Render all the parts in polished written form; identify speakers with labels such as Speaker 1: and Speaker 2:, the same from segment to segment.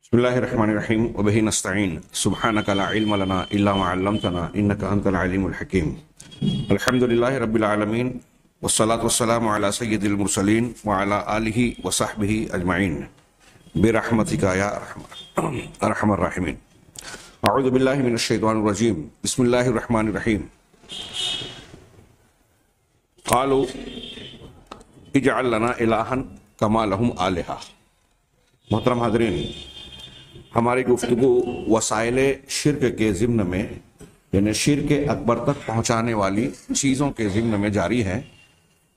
Speaker 1: بسم الله الرحمن الرحيم وبه نستعين سبحانك لا علم لنا إلا ما علمتنا إنك أنت العليم الحكيم. الحمد لله رب العالمين والصلاة والسلام على سيد المرسلين وعلى آله وصحبه أجمعين برحمتك يا أرحم الراحمين. أعوذ بالله من الشيطان الرجيم. بسم الله الرحمن الرحيم. قالوا اجعل لنا إلها كما لهم آلهة. محترم حاضرین، ہماری گفتگو وسائل شرک کے ضمن میں یعنی شرک اکبر تک پہنچانے والی چیزوں کے ضمن میں جاری ہے۔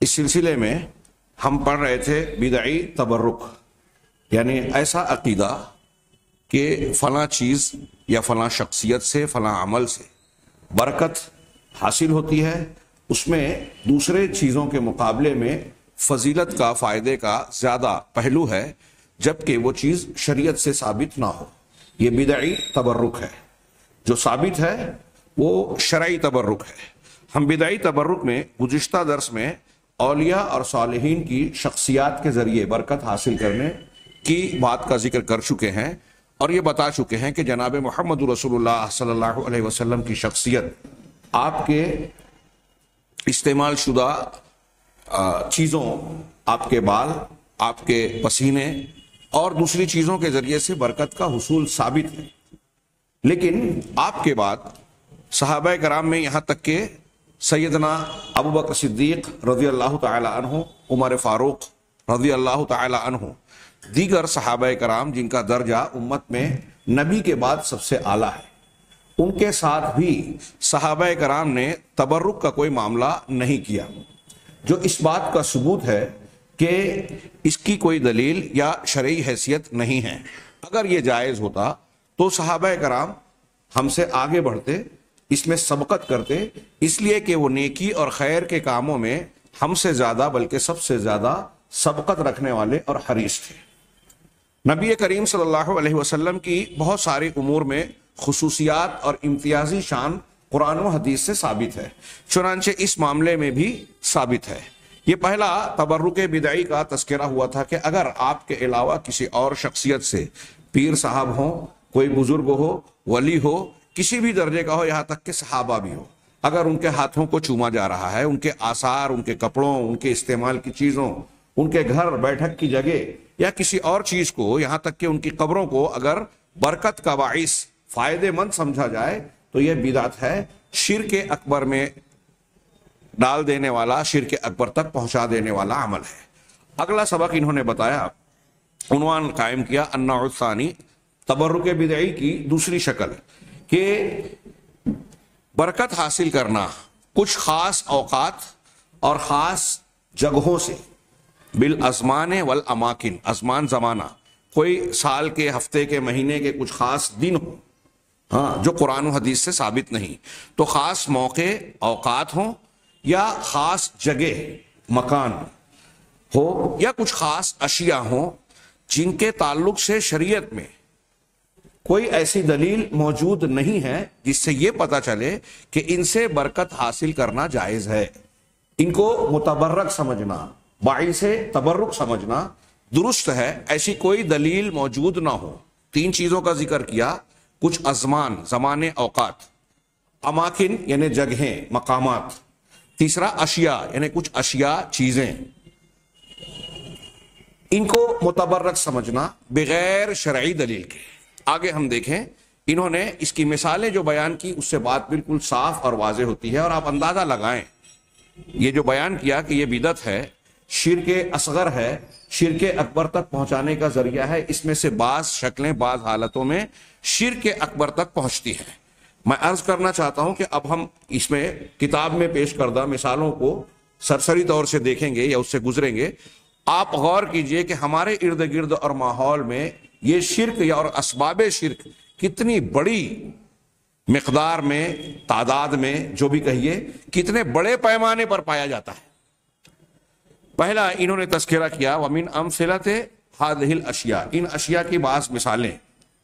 Speaker 1: اس سلسلے میں ہم پڑھ رہے تھے بدعی تبرک، یعنی ایسا عقیدہ کہ فلاں چیز یا فلاں شخصیت سے فلاں عمل سے برکت حاصل ہوتی ہے، اس میں دوسرے چیزوں کے مقابلے میں فضیلت کا فائدے کا زیادہ پہلو ہے، جبکہ وہ چیز شریعت سے ثابت نہ ہو۔ یہ بدعی تبرک ہے۔ جو ثابت ہے وہ شرعی تبرک ہے۔ ہم بدعی تبرک میں گزشتہ درس میں اولیاء اور صالحین کی شخصیات کے ذریعے برکت حاصل کرنے کی بات کا ذکر کر چکے ہیں، اور یہ بتا چکے ہیں کہ جناب محمد رسول اللہ صلی اللہ علیہ وسلم کی شخصیت آپ کے استعمال شدہ چیزوں، آپ کے بال، آپ کے پسینے اور دوسری چیزوں کے ذریعے سے برکت کا حصول ثابت ہے۔ لیکن آپ کے بعد صحابہ کرام میں یہاں تک کہ سیدنا ابوبکر صدیق رضی اللہ تعالی عنہ، عمر فاروق رضی اللہ تعالی عنہ، دیگر صحابہ کرام جن کا درجہ امت میں نبی کے بعد سب سے اعلیٰ ہے، ان کے ساتھ بھی صحابہ کرام نے تبرک کا کوئی معاملہ نہیں کیا، جو اس بات کا ثبوت ہے کہ اس کی کوئی دلیل یا شرعی حیثیت نہیں ہے۔ اگر یہ جائز ہوتا تو صحابہ کرام ہم سے آگے بڑھتے، اس میں سبقت کرتے، اس لیے کہ وہ نیکی اور خیر کے کاموں میں ہم سے زیادہ بلکہ سب سے زیادہ سبقت رکھنے والے اور حریص تھے۔ نبی کریم صلی اللہ علیہ وسلم کی بہت سارے امور میں خصوصیات اور امتیازی شان قرآن و حدیث سے ثابت ہے، چنانچہ اس معاملے میں بھی ثابت ہے۔ یہ پہلا تبرک بدعی کا تذکرہ ہوا تھا کہ اگر آپ کے علاوہ کسی اور شخصیت سے، پیر صاحب ہوں، کوئی بزرگ ہو، ولی ہو، کسی بھی درجے کا ہو، یہاں تک کہ صحابہ بھی ہو، اگر ان کے ہاتھوں کو چوما جا رہا ہے، ان کے آثار، ان کے کپڑوں، ان کے استعمال کی چیزوں، ان کے گھر بیٹھک کی جگہ یا کسی اور چیز کو، یہاں تک کہ ان کی قبروں کو اگر برکت کا باعث فائدے مند سمجھا جائے تو یہ بدعت ہے، شرک اکبر میں ڈال دینے والا، شرک اکبر تک پہنچا دینے والا عمل ہے۔ اگلا سبق انہوں نے بتایا، عنوان قائم کیا، النوع الثانی، تبرک بدعی کی دوسری شکل، کہ برکت حاصل کرنا کچھ خاص اوقات اور خاص جگہوں سے، بالازمان والاماکن، ازمان زمانہ، کوئی سال کے، ہفتے کے، مہینے کے کچھ خاص دن ہوں، ہاں، جو قرآن و حدیث سے ثابت نہیں، تو خاص موقع، اوقات ہوں، یا خاص جگہ، مکان ہو، یا کچھ خاص اشیاء ہوں جن کے تعلق سے شریعت میں کوئی ایسی دلیل موجود نہیں ہے جس سے یہ پتہ چلے کہ ان سے برکت حاصل کرنا جائز ہے، ان کو متبرک سمجھنا، باعث تبرک سمجھنا درست ہے، ایسی کوئی دلیل موجود نہ ہو۔ تین چیزوں کا ذکر کیا، کچھ ازمان، زمانے، اوقات، اماکن یعنی جگہیں، مقامات، تیسرا اشیاء یعنی کچھ اشیاء، چیزیں، ان کو متبرک سمجھنا بغیر شرعی دلیل کے۔ آگے ہم دیکھیں، انہوں نے اس کی مثالیں جو بیان کی اس سے بات بالکل صاف اور واضح ہوتی ہے، اور آپ اندازہ لگائیں، یہ جو بیان کیا کہ یہ بدعت ہے، شرک اصغر ہے، شرک اکبر تک پہنچانے کا ذریعہ ہے، اس میں سے بعض شکلیں بعض حالتوں میں شرک اکبر تک پہنچتی ہیں۔ میں عرض کرنا چاہتا ہوں کہ اب ہم اس میں کتاب میں پیش کردہ مثالوں کو سرسری طور سے دیکھیں گے یا اس سے گزریں گے۔ آپ غور کیجئے کہ ہمارے ارد گرد اور ماحول میں یہ شرک یا اور اسباب شرک کتنی بڑی مقدار میں، تعداد میں، جو بھی کہیے، کتنے بڑے پیمانے پر پایا جاتا ہے۔ پہلا انہوں نے تذکرہ کیا، وَمِنْ أَمْثِلَةِ هَذِهِ الْأَشْيَاءِ، ان اشیاء کی بعض مثالیں۔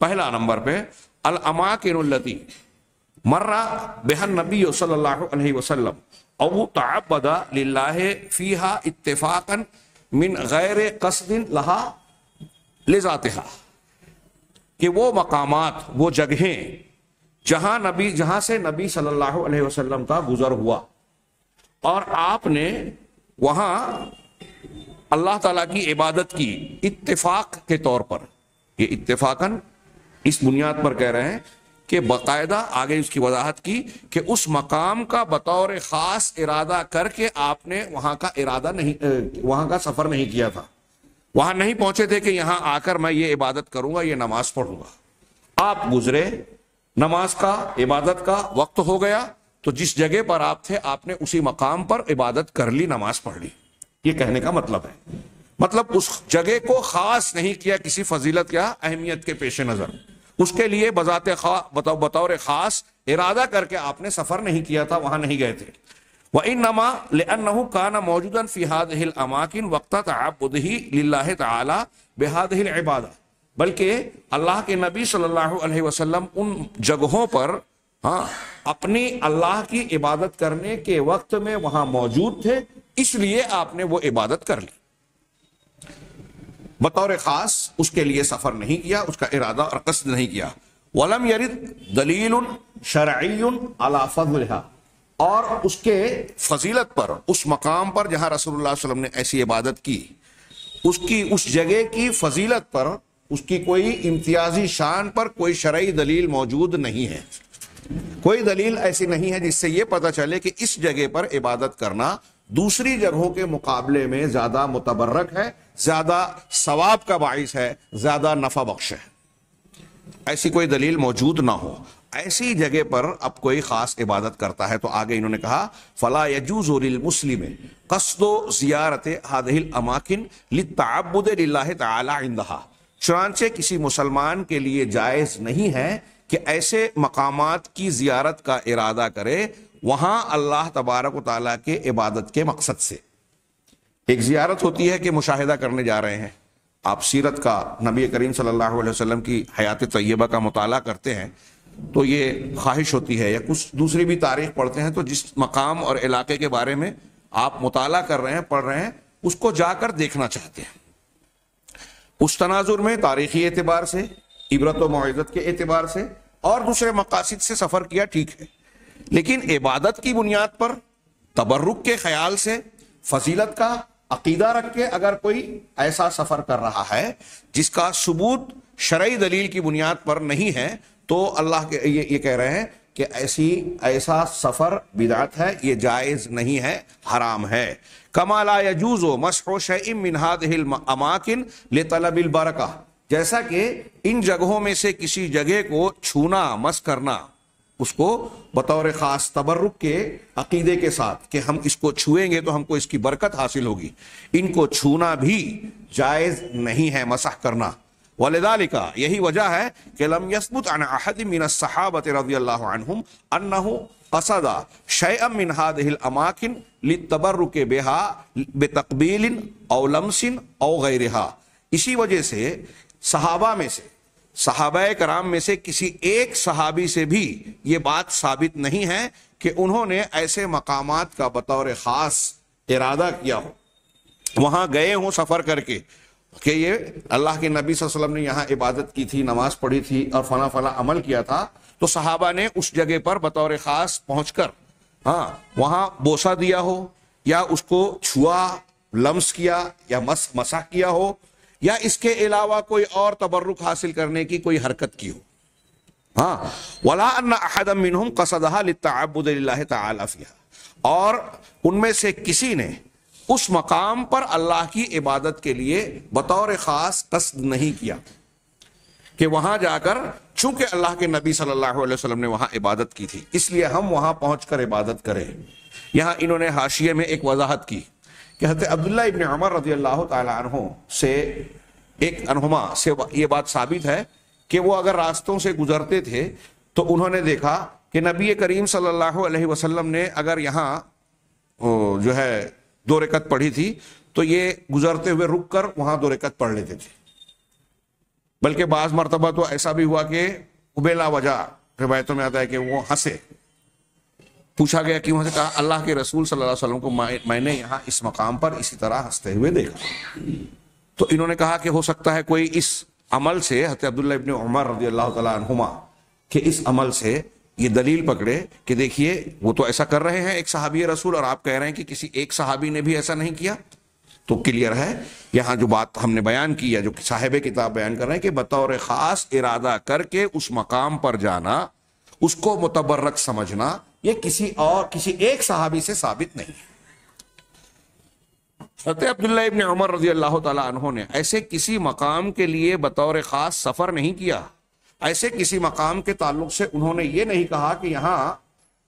Speaker 1: پہلا نمبر پہ، الْأَمَاكِنُ الَّتِي مر بها النبی صلی اللہ علیہ وسلم او تعبد للہ فیہا اتفاقا من غیر قصد لہا لذاتها، کہ وہ مقامات، وہ جگہیں جہاں سے نبی صلی اللہ علیہ وسلم کا گزر ہوا اور آپ نے وہاں اللہ تعالیٰ کی عبادت کی اتفاق کے طور پر، یہ اتفاقاً اس بنیاد پر کہہ رہے ہیں کہ باقاعدہ آگے اس کی وضاحت کی کہ اس مقام کا بطور خاص ارادہ کر کے آپ نے وہاں کا سفر نہیں کیا تھا، وہاں نہیں پہنچے تھے کہ یہاں آ کر میں یہ عبادت کروں گا، یہ نماز پڑھوں گا۔ آپ گزرے، نماز کا، عبادت کا وقت ہو گیا تو جس جگہ پر آپ تھے آپ نے اسی مقام پر عبادت کر لی، نماز پڑھ لی۔ یہ کہنے کا مطلب ہے، مطلب اس جگہ کو خاص نہیں کیا کسی فضیلت یا اہمیت کے پیش نظر، اس کے لیے بطور خاص ارادہ کر کے آپ نے سفر نہیں کیا تھا، وہاں نہیں گئے تھے۔ وَإِنَّمَا لِأَنَّهُ كَانَ مَوْجُودًا فِي هَذِهِ الْأَمَاكِنِ وَقْتَ تَعَبُّدِهِ لِلَّهِ تَعَالَى بِهَذِهِ الْعِبَادَةِ، بلکہ اللہ کے نبی صلی اللہ علیہ وسلم ان جگہوں پر اپنی اللہ کی عبادت کرنے کے وقت میں وہاں موجود تھے، اس لیے آپ نے وہ عبادت کر لی، بطور خاص اس کے لیے سفر نہیں کیا، اس کا ارادہ اور قصد نہیں کیا۔ وَلَمْ يَرِدْ دَلِيلٌ شَرْعِيٌّ عَلَى فَضْلِهَا، اور اس کے فضیلت پر، اس مقام پر جہاں رسول اللہ صلی اللہ علیہ وسلم نے ایسی عبادت کی، اس جگہ کی فضیلت پر، اس کی کوئی امتیازی شان پر کوئی شرعی دلیل موجود نہیں ہے، کوئی دلیل ایسی نہیں ہے جس سے یہ پتہ چلے کہ اس جگہ پر عبادت کرنا دوسری جگہوں کے مقابلے میں زیادہ متبرک ہے، زیادہ ثواب کا باعث ہے، زیادہ نفع بخش ہے، ایسی کوئی دلیل موجود نہ ہو۔ ایسی جگہ پر اب کوئی خاص عبادت کرتا ہے تو آگے انہوں نے کہا فَلَا يَجُوزُ لِلْمُسْلِمِ قَصْدُ زِيَارَةِ هَذِهِ الْأَمَاكِنِ لِلتَّعَبُّدِ لِلَّهِ تَعَالَى عِندَهَا، چنانچہ کسی مسلمان کے لیے جائز نہیں ہے کہ ایسے مقامات کی زیارت کا ارادہ کرے وہاں اللہ تبارک و تعالیٰ کے عبادت کے مقصد سے۔ ایک زیارت ہوتی ہے کہ مشاہدہ کرنے جا رہے ہیں، آپ سیرت کا، نبی کریم صلی اللہ علیہ وسلم کی حیات طیبہ کا مطالعہ کرتے ہیں تو یہ خواہش ہوتی ہے، یا کچھ دوسری بھی تاریخ پڑھتے ہیں تو جس مقام اور علاقے کے بارے میں آپ مطالعہ کر رہے ہیں، پڑھ رہے ہیں، اس کو جا کر دیکھنا چاہتے ہیں۔ اس تناظر میں تاریخی اعتبار سے، عبرت و موعظت کے اعتبار سے اور دوسرے مقاصد سے سفر کیا ٹھیک ہے، لیکن عبادت کی بنیاد پر، تبرک کے خیال سے، فضیلت کا عقیدہ رکھ کے اگر کوئی ایسا سفر کر رہا ہے جس کا ثبوت شرعی دلیل کی بنیاد پر نہیں ہے تو اللہ کے یہ کہہ رہے ہیں کہ ایسا سفر بدعت ہے، یہ جائز نہیں ہے، حرام ہے۔ کما لا یجوز مسح شیء من هذه الاماکن لطلب البرکہ، جیسا کہ ان جگہوں میں سے کسی جگہ کو چھونا، مس کرنا، اس کو بطور خاص تبرک کے عقیدے کے ساتھ کہ ہم اس کو چھوئیں گے تو ہم کو اس کی برکت حاصل ہوگی، ان کو چھونا بھی جائز نہیں ہے، مسح کرنا۔ ولذالک، یہی وجہ ہے کہ لم یثبت عن احد من الصحابۃ رضی اللہ عنہم انہ قصد شیئا من هذه الاماکن للتبرک بها بتقبیل او لمس او غیرها، اسی وجہ سے صحابہ میں سے، صحابہ کرام میں سے کسی ایک صحابی سے بھی یہ بات ثابت نہیں ہے کہ انہوں نے ایسے مقامات کا بطور خاص ارادہ کیا ہو، وہاں گئے ہوں سفر کر کے کہ یہ اللہ کے نبی صلی اللہ علیہ وسلم نے یہاں عبادت کی تھی، نماز پڑھی تھی اور فلاں فلاں عمل کیا تھا، تو صحابہ نے اس جگہ پر بطور خاص پہنچ کر وہاں بوسہ دیا ہو، یا اس کو چھوا، لمس کیا، یا مسح کیا ہو، یا اس کے علاوہ کوئی اور تبرک حاصل کرنے کی کوئی حرکت کی ہو۔ ولا ان احد منهم قصدها للتعبد لله تعالی فيها، اور ان میں سے کسی نے اس مقام پر اللہ کی عبادت کے لیے بطور خاص قصد نہیں کیا کہ وہاں جا کر، چونکہ اللہ کے نبی صلی اللہ علیہ وسلم نے وہاں عبادت کی تھی اس لیے ہم وہاں پہنچ کر عبادت کریں۔ یہاں انہوں نے حاشیے میں ایک وضاحت کی کہ حضرت عبداللہ ابن عمر رضی اللہ تعالی عنہ سے عنہما سے یہ بات ثابت ہے کہ وہ اگر راستوں سے گزرتے تھے تو انہوں نے دیکھا کہ نبی کریم صلی اللہ علیہ وسلم نے اگر یہاں جو ہے 2 رکعت پڑھی تھی تو یہ گزرتے ہوئے رک کر وہاں 2 رکعت پڑھ لیتے تھے، بلکہ بعض مرتبہ تو ایسا بھی ہوا کہ بلا وجہ روایتوں میں آتا ہے کہ وہ ہنسے، پوچھا گیا کیوں ہنسے، کہا اللہ کے رسول صلی اللہ علیہ وسلم کو میں نے یہاں اس مقام پر اسی طرح ہنستے ہوئے دیکھا۔ تو انہوں نے کہا کہ ہو سکتا ہے کوئی اس عمل سے حضرت عبداللہ ابن عمر رضی اللہ تعالیٰ عنہما کہ اس عمل سے یہ دلیل پکڑے کہ دیکھیے وہ تو ایسا کر رہے ہیں ایک صحابی رسول، اور آپ کہہ رہے ہیں کہ کسی ایک صحابی نے بھی ایسا نہیں کیا. تو کلیئر ہے یہاں جو بات ہم نے بیان کی ہے، جو صاحب کتاب بیان کر رہے ہیں کہ بطور خاص ارادہ کر کے اس مقام پر جانا، اس کو متبرک سمجھنا، یہ کسی ایک صحابی سے ثابت نہیں ہے. حضرت عبداللہ ابن عمر رضی اللہ تعالیٰ عنہ نے ایسے کسی مقام کے لیے بطور خاص سفر نہیں کیا، ایسے کسی مقام کے تعلق سے انہوں نے یہ نہیں کہا کہ یہاں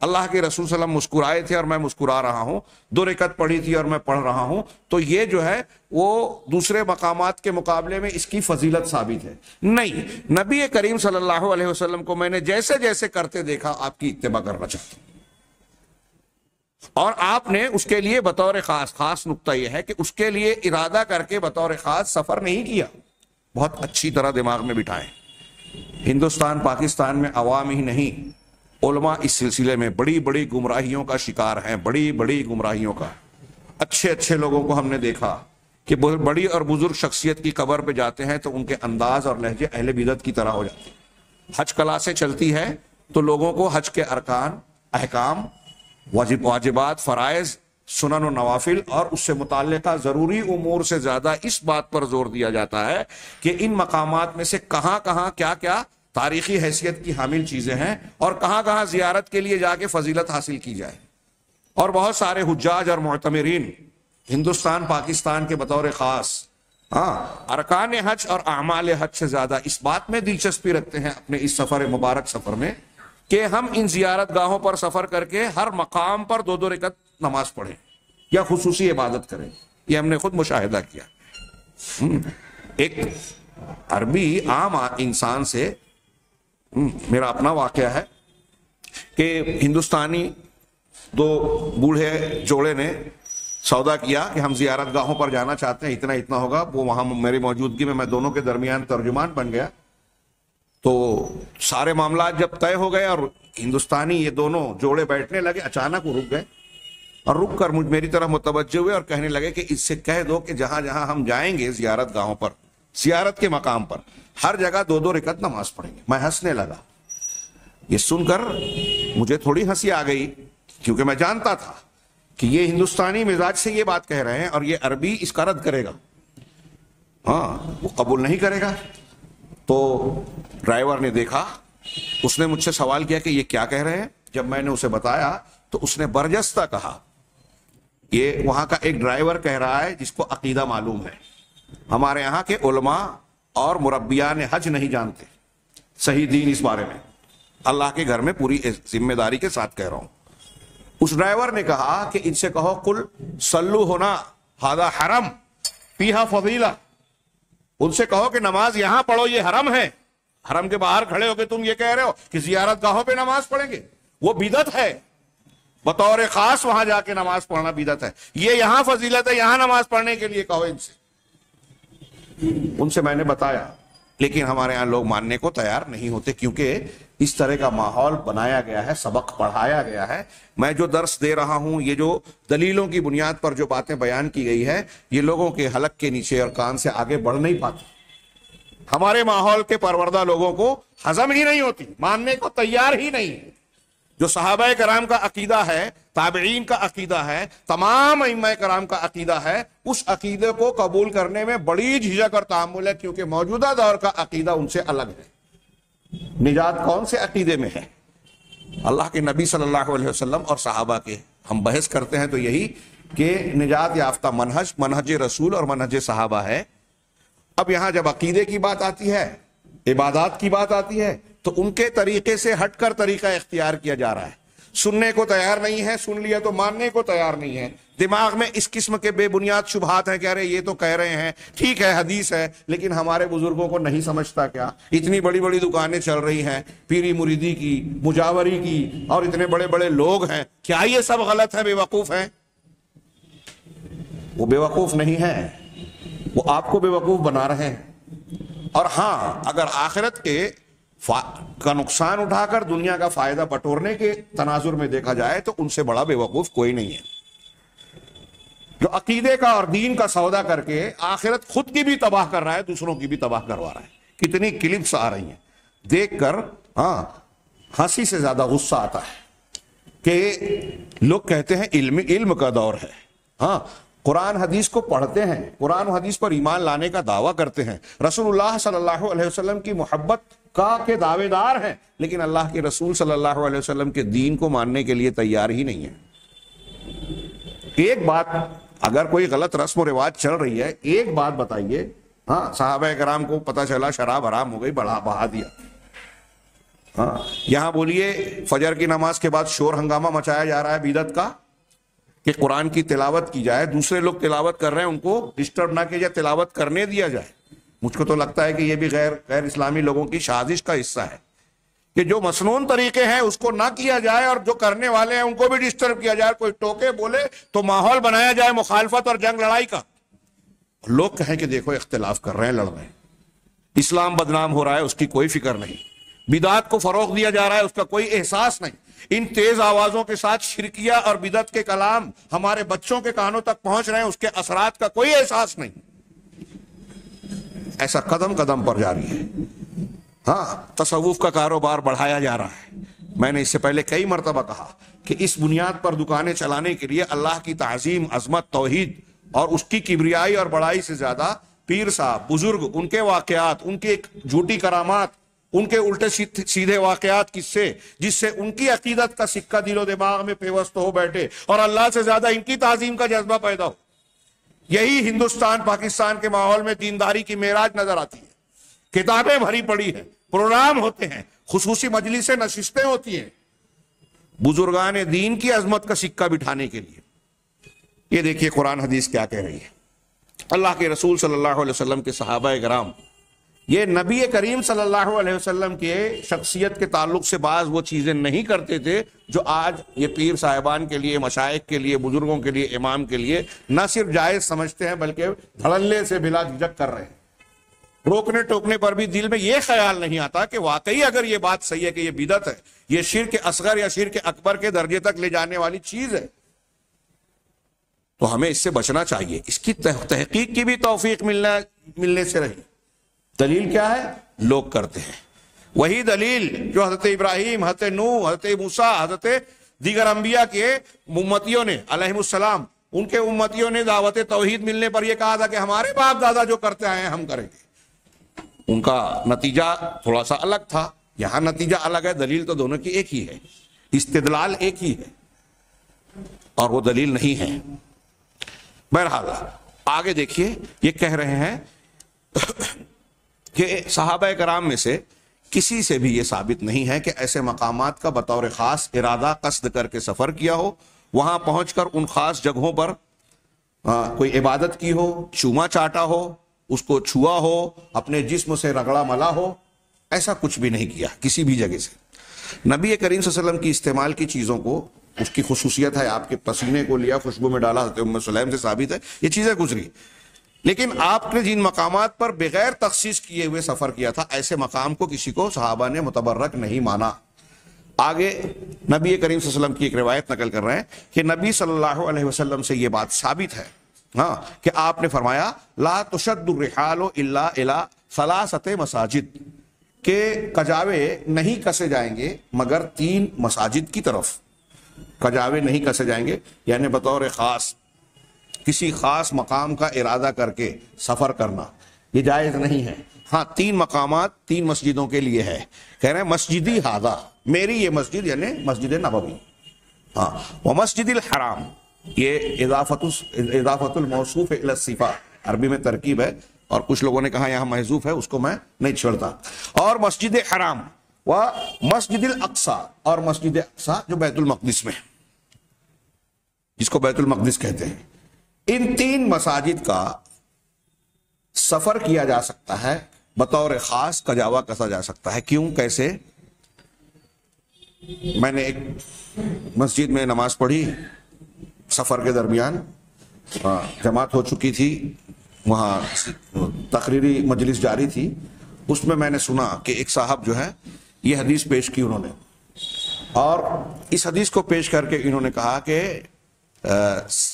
Speaker 1: اللہ کے رسول صلی اللہ علیہ وسلم مسکرائے تھے اور میں مسکرا رہا ہوں، 2 رکعت پڑھی تھی اور میں پڑھ رہا ہوں، تو یہ جو ہے وہ دوسرے مقامات کے مقابلے میں اس کی فضیلت ثابت ہے. نہیں، نبی کریم صلی اللہ علیہ وسلم کو میں نے جیسے جیسے کرتے دیکھا آپ کی اتباع کرنا چاہتا ہوں، اور آپ نے اس کے لیے بطور خاص نقطہ یہ ہے کہ اس کے لیے ارادہ کر کے بطور خاص سفر نہیں کیا. بہت اچھی طرح دماغ میں بٹھائیں، ہندوستان پاکستان میں عوام ہی نہیں، علماء اس سلسلے میں بڑی بڑی گمراہیوں کا شکار ہیں، بڑی بڑی گمراہیوں کا. اچھے لوگوں کو ہم نے دیکھا کہ بڑی اور بزرگ شخصیت کی قبر پہ جاتے ہیں تو ان کے انداز اور لہجے اہل بدعت کی طرح ہو جاتے ہیں. حج کلاسیں چلتی ہے تو لوگوں کو حج کے ارکان، احکام، واجبات، فرائض، سنن و نوافل اور اس سے متعلقہ ضروری امور سے زیادہ اس بات پر زور دیا جاتا ہے کہ ان مقامات میں سے کہاں کہاں کیا کیا تاریخی حیثیت کی حامل چیزیں ہیں اور کہاں کہاں زیارت کے لیے جا کے فضیلت حاصل کی جائے. اور بہت سارے حجاج اور معتمرین ہندوستان پاکستان کے بطور خاص ارکان حج اور اعمال حج سے زیادہ اس بات میں دلچسپی رکھتے ہیں اپنے اس سفر مبارک سفر میں کہ ہم ان زیارت گاہوں پر سفر کر کے ہر مقام پر 2 رکعت نماز پڑھیں یا خصوصی عبادت کریں. یہ ہم نے خود مشاہدہ کیا. ایک عربی عام انسان سے میرا اپنا واقعہ ہے کہ ہندوستانی 2 بوڑھے جوڑے نے سودا کیا کہ ہم زیارت گاہوں پر جانا چاہتے ہیں، اتنا ہوگا. وہ وہاں میری موجودگی میں دونوں کے درمیان ترجمان بن گیا. تو سارے معاملات جب طے ہو گئے اور ہندوستانی یہ دونوں جوڑے بیٹھنے لگے، اچانک وہ رک گئے اور رک کر میری طرف متوجہ ہوئے اور کہنے لگے کہ اس سے کہہ دو کہ جہاں جہاں ہم جائیں گے زیارت گاہوں پر، زیارت کے مقام پر، ہر جگہ 2 رکعت نماز پڑھیں گے. میں ہنسنے لگا. یہ سن کر مجھے تھوڑی ہنسی آ گئی کیونکہ میں جانتا تھا کہ یہ ہندوستانی مزاج سے یہ بات کہہ رہے ہیں اور یہ عربی اس کا رد کرے گا، وہ قبول نہیں کرے گا. تو ڈرائیور نے دیکھا، اس نے مجھ سے سوال کیا کہ یہ کیا کہہ رہے ہیں. جب میں نے اسے بتایا تو اس نے برجستہ کہا یہ وہاں کا ایک ڈرائیور کہہ رہا ہے جس کو عقیدہ معلوم ہے. ہمارے یہاں کے علماء اور مربیان حج نہیں جانتے صحیح دین اس بارے میں. اللہ کے گھر میں پوری ذمہ داری کے ساتھ کہہ رہا ہوں. اس ڈرائیور نے کہا کہ ان سے کہو قل صلو ہونا ھذا حرم فیہا فضیلہ. ان سے کہو کہ نماز یہاں پڑھو، یہ حرم ہے. حرم کے باہر کھڑے ہو کے تم یہ کہہ رہے ہو کہ زیارت گاہوں پہ نماز پڑھیں گے، وہ بدعت ہے. بطور خاص وہاں جا کے نماز پڑھنا بدعت ہے. یہ یہاں فضیلت ہے، یہاں نماز پڑھنے کے لیے کہو ان سے. ان سے میں نے بتایا، لیکن ہمارے یہاں لوگ ماننے کو تیار نہیں ہوتے کیونکہ اس طرح کا ماحول بنایا گیا ہے، سبق پڑھایا گیا ہے. میں جو درس دے رہا ہوں، یہ جو دلیلوں کی بنیاد پر جو باتیں بیان کی گئی ہے، یہ لوگوں کے حلق کے نیچے اور کان سے آگے بڑھ نہیں پاتی. ہمارے ماحول کے پروردہ لوگوں کو ہضم ہی نہیں ہوتی، ماننے کو تیار ہی نہیں ہے. جو صحابہ کرام کا عقیدہ ہے، تابعین کا عقیدہ ہے، تمام ائمہ کرام کا عقیدہ ہے، اس عقیدے کو قبول کرنے میں بڑی جھجک اور تحمل ہے کیونکہ موجودہ دور کا عقیدہ ان سے الگ ہے. نجات کون سے عقیدے میں ہے؟ اللہ کے نبی صلی اللہ علیہ وسلم اور صحابہ کے. ہم بحث کرتے ہیں تو یہی کہ نجات یافتہ منہج رسول اور منہج صحابہ ہے. اب یہاں جب عقیدے کی بات آتی ہے، عبادات کی بات آتی ہے، تو ان کے طریقے سے ہٹ کر طریقہ اختیار کیا جا رہا ہے. سننے کو تیار نہیں ہے، سن لیا تو ماننے کو تیار نہیں ہے. دماغ میں اس قسم کے بے بنیاد شبہات ہیں، کہہ رہے یہ تو کہہ رہے ہیں ٹھیک ہے حدیث ہے، لیکن ہمارے بزرگوں کو نہیں سمجھتا کیا؟ اتنی بڑی بڑی دکانیں چل رہی ہیں پیری مریدی کی، مجاوری کی، اور اتنے بڑے بڑے لوگ ہیں، کیا یہ سب غلط ہے، بے وقوف ہیں؟ وہ بے وقوف نہیں ہے، وہ آپ کو بے وقوف بنا رہے ہیں. اور ہاں، اگر آخرت کا نقصان اٹھا کر دنیا کا فائدہ بٹورنے کے تناظر میں دیکھا جائے تو ان سے بڑا بے وقوف کوئی نہیں ہے. جو عقیدے کا اور دین کا سودا کر کے آخرت خود کی بھی تباہ کر رہا ہے، دوسروں کی بھی تباہ کروا رہا ہے. کتنی کلپس آ رہی ہیں دیکھ کر ہنسی سے زیادہ غصہ آتا ہے کہ لوگ کہتے ہیں علم کا دور ہے. قرآن حدیث کو پڑھتے ہیں, قرآن و حدیث پر ایمان لانے کا دعویٰ کرتے ہیں, رسول اللہ صلی اللہ علیہ وسلم کی محبت کا کے دعوے دار ہیں, لیکن اللہ کے رسول صلی اللہ علیہ وسلم کے دین کو ماننے کے لیے تیار ہی نہیں ہے. ایک بات, اگر کوئی غلط رسم و رواج چل رہی ہے, ایک بات بتائیے, صحابہ کرام کو پتہ چلا شراب حرام ہو گئی, بہا دیا. یہاں بولیے فجر کی نماز کے بعد شور ہنگامہ مچایا جا رہا ہے بدعت کا کہ قرآن کی تلاوت کی جائے, دوسرے لوگ تلاوت کر رہے ہیں ان کو ڈسٹرب نہ کیا جائے, تلاوت کرنے دیا جائے. مجھ کو تو لگتا ہے کہ یہ بھی غیر اسلامی لوگوں کی سازش کا حصہ ہے کہ جو مسنون طریقے ہیں اس کو نہ کیا جائے اور جو کرنے والے ہیں ان کو بھی ڈسٹرب کیا جائے. کوئی ٹوکے بولے تو ماحول بنایا جائے مخالفت اور جنگ لڑائی کا. لوگ کہیں کہ دیکھو اختلاف کر رہے ہیں, لڑ رہے ہیں, اسلام بدنام ہو رہا ہے, اس کی کوئی فکر نہیں. بدعات کو فروغ دیا جا رہا ہے, اس کا کوئی احساس نہیں. ان تیز آوازوں کے ساتھ شرکیہ اور بدعت کے کلام ہمارے بچوں کے کانوں تک پہنچ رہے ہیں, اس کے اثرات کا کوئی احساس نہیں. ایسا قدم قدم پر جاری ہے. تصوف کا کاروبار بڑھایا جا رہا ہے. میں نے اس سے پہلے کئی مرتبہ کہا کہ اس بنیاد پر دکانیں چلانے کے لیے اللہ کی تعظیم, عظمت, توحید اور اس کی کبریائی اور بڑائی سے زیادہ پیر صاحب, بزرگ, ان کے واقعات, ان کے جھوٹی کرامات, ان کے الٹے سیدھے واقعات قصے جس سے ان کی عقیدت کا سکہ دل و دماغ میں پیوست ہو بیٹھے اور اللہ سے زیادہ ان کی تعظیم کا جذبہ پیدا ہو. یہی ہندوستان پاکستان کے ماحول میں دینداری کی معراج نظر آتی ہے. کتابیں بھری پڑی ہیں, پروگرام ہوتے ہیں, خصوصی مجلسیں, نشستیں ہوتی ہیں بزرگان دین کی عظمت کا سکہ بٹھانے کے لیے. یہ دیکھیے قرآن حدیث کیا کہہ رہی ہے. اللہ کے رسول صلی اللہ علیہ وسلم کے صحابہ کرام, یہ نبی کریم صلی اللہ علیہ وسلم کے شخصیت کے تعلق سے بعض وہ چیزیں نہیں کرتے تھے جو آج یہ پیر صاحبان کے لیے, مشائخ کے لیے, بزرگوں کے لیے, امام کے لیے نہ صرف جائز سمجھتے ہیں بلکہ دھڑلے سے بلا جھجک کر رہے ہیں. روکنے ٹوکنے پر بھی دل میں یہ خیال نہیں آتا کہ واقعی اگر یہ بات صحیح ہے کہ یہ بدعت ہے, یہ شرک اصغر یا شرک اکبر کے درجے تک لے جانے والی چیز ہے, تو ہمیں اس سے بچنا چاہیے. اس کی تحقیق کی بھی توفیق ملنے سے رہی. دلیل کیا ہے؟ لوگ کرتے ہیں. وہی دلیل جو حضرت ابراہیم, حضرت نوح, حضرت موسیٰ, حضرت دیگر انبیاء کے امتیوں نے علیہ السلام, ان کے امتیوں نے دعوت توحید ملنے پر یہ کہا تھا کہ ہمارے باپ دادا جو کرتے آئے ہیں ہم کریں گے. ان کا نتیجہ تھوڑا سا الگ تھا, یہاں نتیجہ الگ ہے. دلیل تو دونوں کی ایک ہی ہے, استدلال ایک ہی ہے, اور وہ دلیل نہیں ہے. بہرحال آگے دیکھیے, یہ کہہ رہے ہیں کہ صحابہ کرام میں سے کسی سے بھی یہ ثابت نہیں ہے کہ ایسے مقامات کا بطور خاص ارادہ قصد کر کے سفر کیا ہو, وہاں پہنچ کر ان خاص جگہوں پر کوئی عبادت کی ہو, چوما چاٹا ہو, اس کو چھوا ہو, اپنے جسم سے رگڑا ملا ہو. ایسا کچھ بھی نہیں کیا کسی بھی جگہ سے. نبی کریم صلی اللہ علیہ وسلم کی استعمال کی چیزوں کو, اس کی خصوصیت ہے, آپ کے پسینے کو لیا, خوشبو میں ڈالا, حضرت ام سلیم سے ثابت ہے, یہ چیزیں گزری. لیکن آپ نے جن مقامات پر بغیر تخصیص کیے ہوئے سفر کیا تھا, ایسے مقام کو کسی کو صحابہ نے متبرک نہیں مانا. آگے نبی کریم صلی اللہ علیہ وسلم کی ایک روایت نقل کر رہے ہیں کہ نبی صلی اللہ علیہ وسلم سے یہ بات ثابت ہے کہ آپ نے فرمایا لا تشد الرحال الا الى ثلاثه مساجد, کہ کجاوے نہیں کسے جائیں گے مگر 3 مساجد کی طرف. کجاوے نہیں کسے جائیں گے یعنی بطور خاص کسی خاص مقام کا ارادہ کر کے سفر کرنا یہ جائز نہیں ہے. 3 مقامات 3 مسجدوں کے لیے ہے. کہہ رہے ہیں مسجدی ہذا, میری یہ مسجد یعنی مسجد نبوی, ومسجد الحرام, یہ اضافت الموصوف الی الصفہ عربی میں ترکیب ہے, اور کچھ لوگوں نے کہا یہاں محذوف ہے, اس کو میں نہیں چھوڑتا. اور مسجد حرام و مسجد الاقصی, اور مسجد اقصی جو بیت المقدس میں, جس کو بیت المقدس کہتے ہیں. ان 3 مساجد کا سفر کیا جا سکتا ہے, بطور خاص کجاوا کسا جا سکتا ہے. کیوں, کیسے؟ میں نے ایک مسجد میں نماز پڑھی سفر کے درمیان, جماعت ہو چکی تھی, وہاں تقریری مجلس جاری تھی. اس میں نے سنا کہ ایک صاحب جو ہے یہ حدیث پیش کی انہوں نے, اور اس حدیث کو پیش کر کے انہوں نے کہا کہ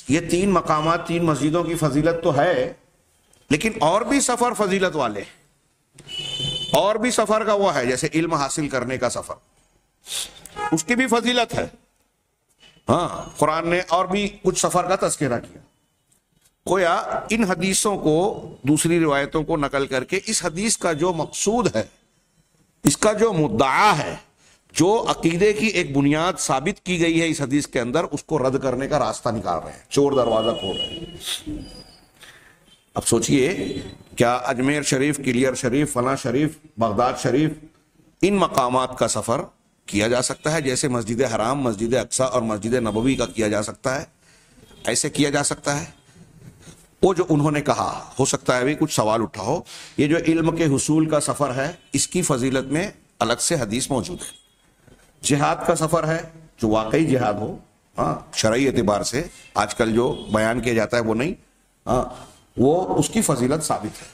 Speaker 1: یہ 3 مقامات 3 مسجدوں کی فضیلت تو ہے, لیکن اور بھی سفر فضیلت والے. اور بھی سفر کا وہ ہے جیسے علم حاصل کرنے کا سفر, اس کی بھی فضیلت ہے. ہاں قرآن نے اور بھی کچھ سفر کا تذکرہ کیا. گویا ان حدیثوں کو دوسری روایتوں کو نقل کر کے اس حدیث کا جو مقصود ہے, اس کا جو مدعا ہے, جو عقیدے کی ایک بنیاد ثابت کی گئی ہے اس حدیث کے اندر, اس کو رد کرنے کا راستہ نکال رہے ہیں, چور دروازہ کھول رہے ہیں. اب سوچئے کیا اجمیر شریف, کلیر شریف, فلاں شریف, بغداد شریف, ان مقامات کا سفر کیا جا سکتا ہے جیسے مسجد حرام, مسجد اقصی اور مسجد نبوی کا کیا جا سکتا ہے؟ ایسے کیا جا سکتا ہے؟ وہ جو انہوں نے کہا, ہو سکتا ہے بھی کچھ سوال اٹھا ہو, یہ جو علم کے حصول کا سفر ہے اس کی فضیلت میں الگ سے حدیث موجود ہے. جہاد کا سفر ہے جو واقعی جہاد ہو, ہاں شرعی اعتبار سے, آج کل جو بیان کیا جاتا ہے وہ نہیں, ہاں وہ اس کی فضیلت ثابت ہے.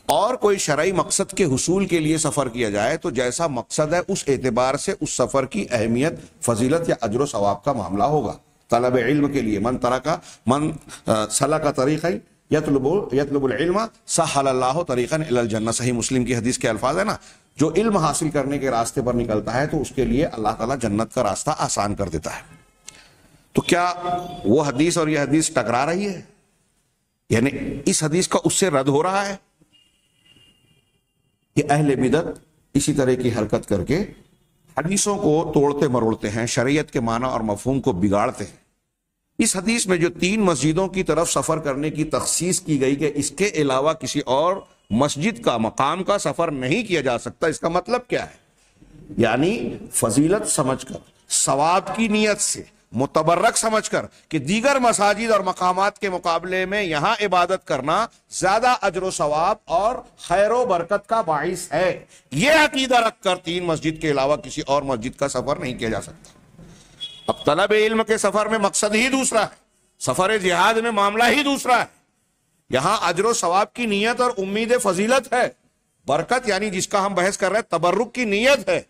Speaker 1: اور کوئی شرعی مقصد کے حصول کے لیے سفر کیا جائے تو جیسا مقصد ہے اس اعتبار سے اس سفر کی اہمیت, فضیلت یا اجر و ثواب کا معاملہ ہوگا. طلب علم کے لیے من سلک طریقا یطلب العلم سہل اللہ طریقا الی الجنہ, صحیح مسلم کی حدیث کے الفاظ ہے نا, جو علم حاصل کرنے کے راستے پر نکلتا ہے تو اس کے لیے اللہ تعالیٰ جنت کا راستہ آسان کر دیتا ہے. تو کیا وہ حدیث اور یہ حدیث ٹکرا رہی ہے؟ یعنی اس حدیث کا اس سے رد ہو رہا ہے؟ یہ اہل بدعت اسی طرح کی حرکت کر کے حدیثوں کو توڑتے مروڑتے ہیں, شریعت کے معنی اور مفہوم کو بگاڑتے ہیں. اس حدیث میں جو 3 مسجدوں کی طرف سفر کرنے کی تخصیص کی گئی کہ اس کے علاوہ کسی اور مسجد کا, مقام کا سفر نہیں کیا جا سکتا, اس کا مطلب کیا ہے؟ یعنی فضیلت سمجھ کر, ثواب کی نیت سے, متبرک سمجھ کر کہ دیگر مساجد اور مقامات کے مقابلے میں یہاں عبادت کرنا زیادہ اجر و ثواب اور خیر و برکت کا باعث ہے, یہ عقیدہ رکھ کر 3 مسجد کے علاوہ کسی اور مسجد کا سفر نہیں کیا جا سکتا. اب طلب علم کے سفر میں مقصد ہی دوسرا ہے, سفر جہاد میں معاملہ ہی دوسرا ہے. یہاں اجر و ثواب کی نیت اور امید فضیلت ہے. برکت یعنی جس کا ہم بحث کر رہے ہیں تبرک کی نیت ہے.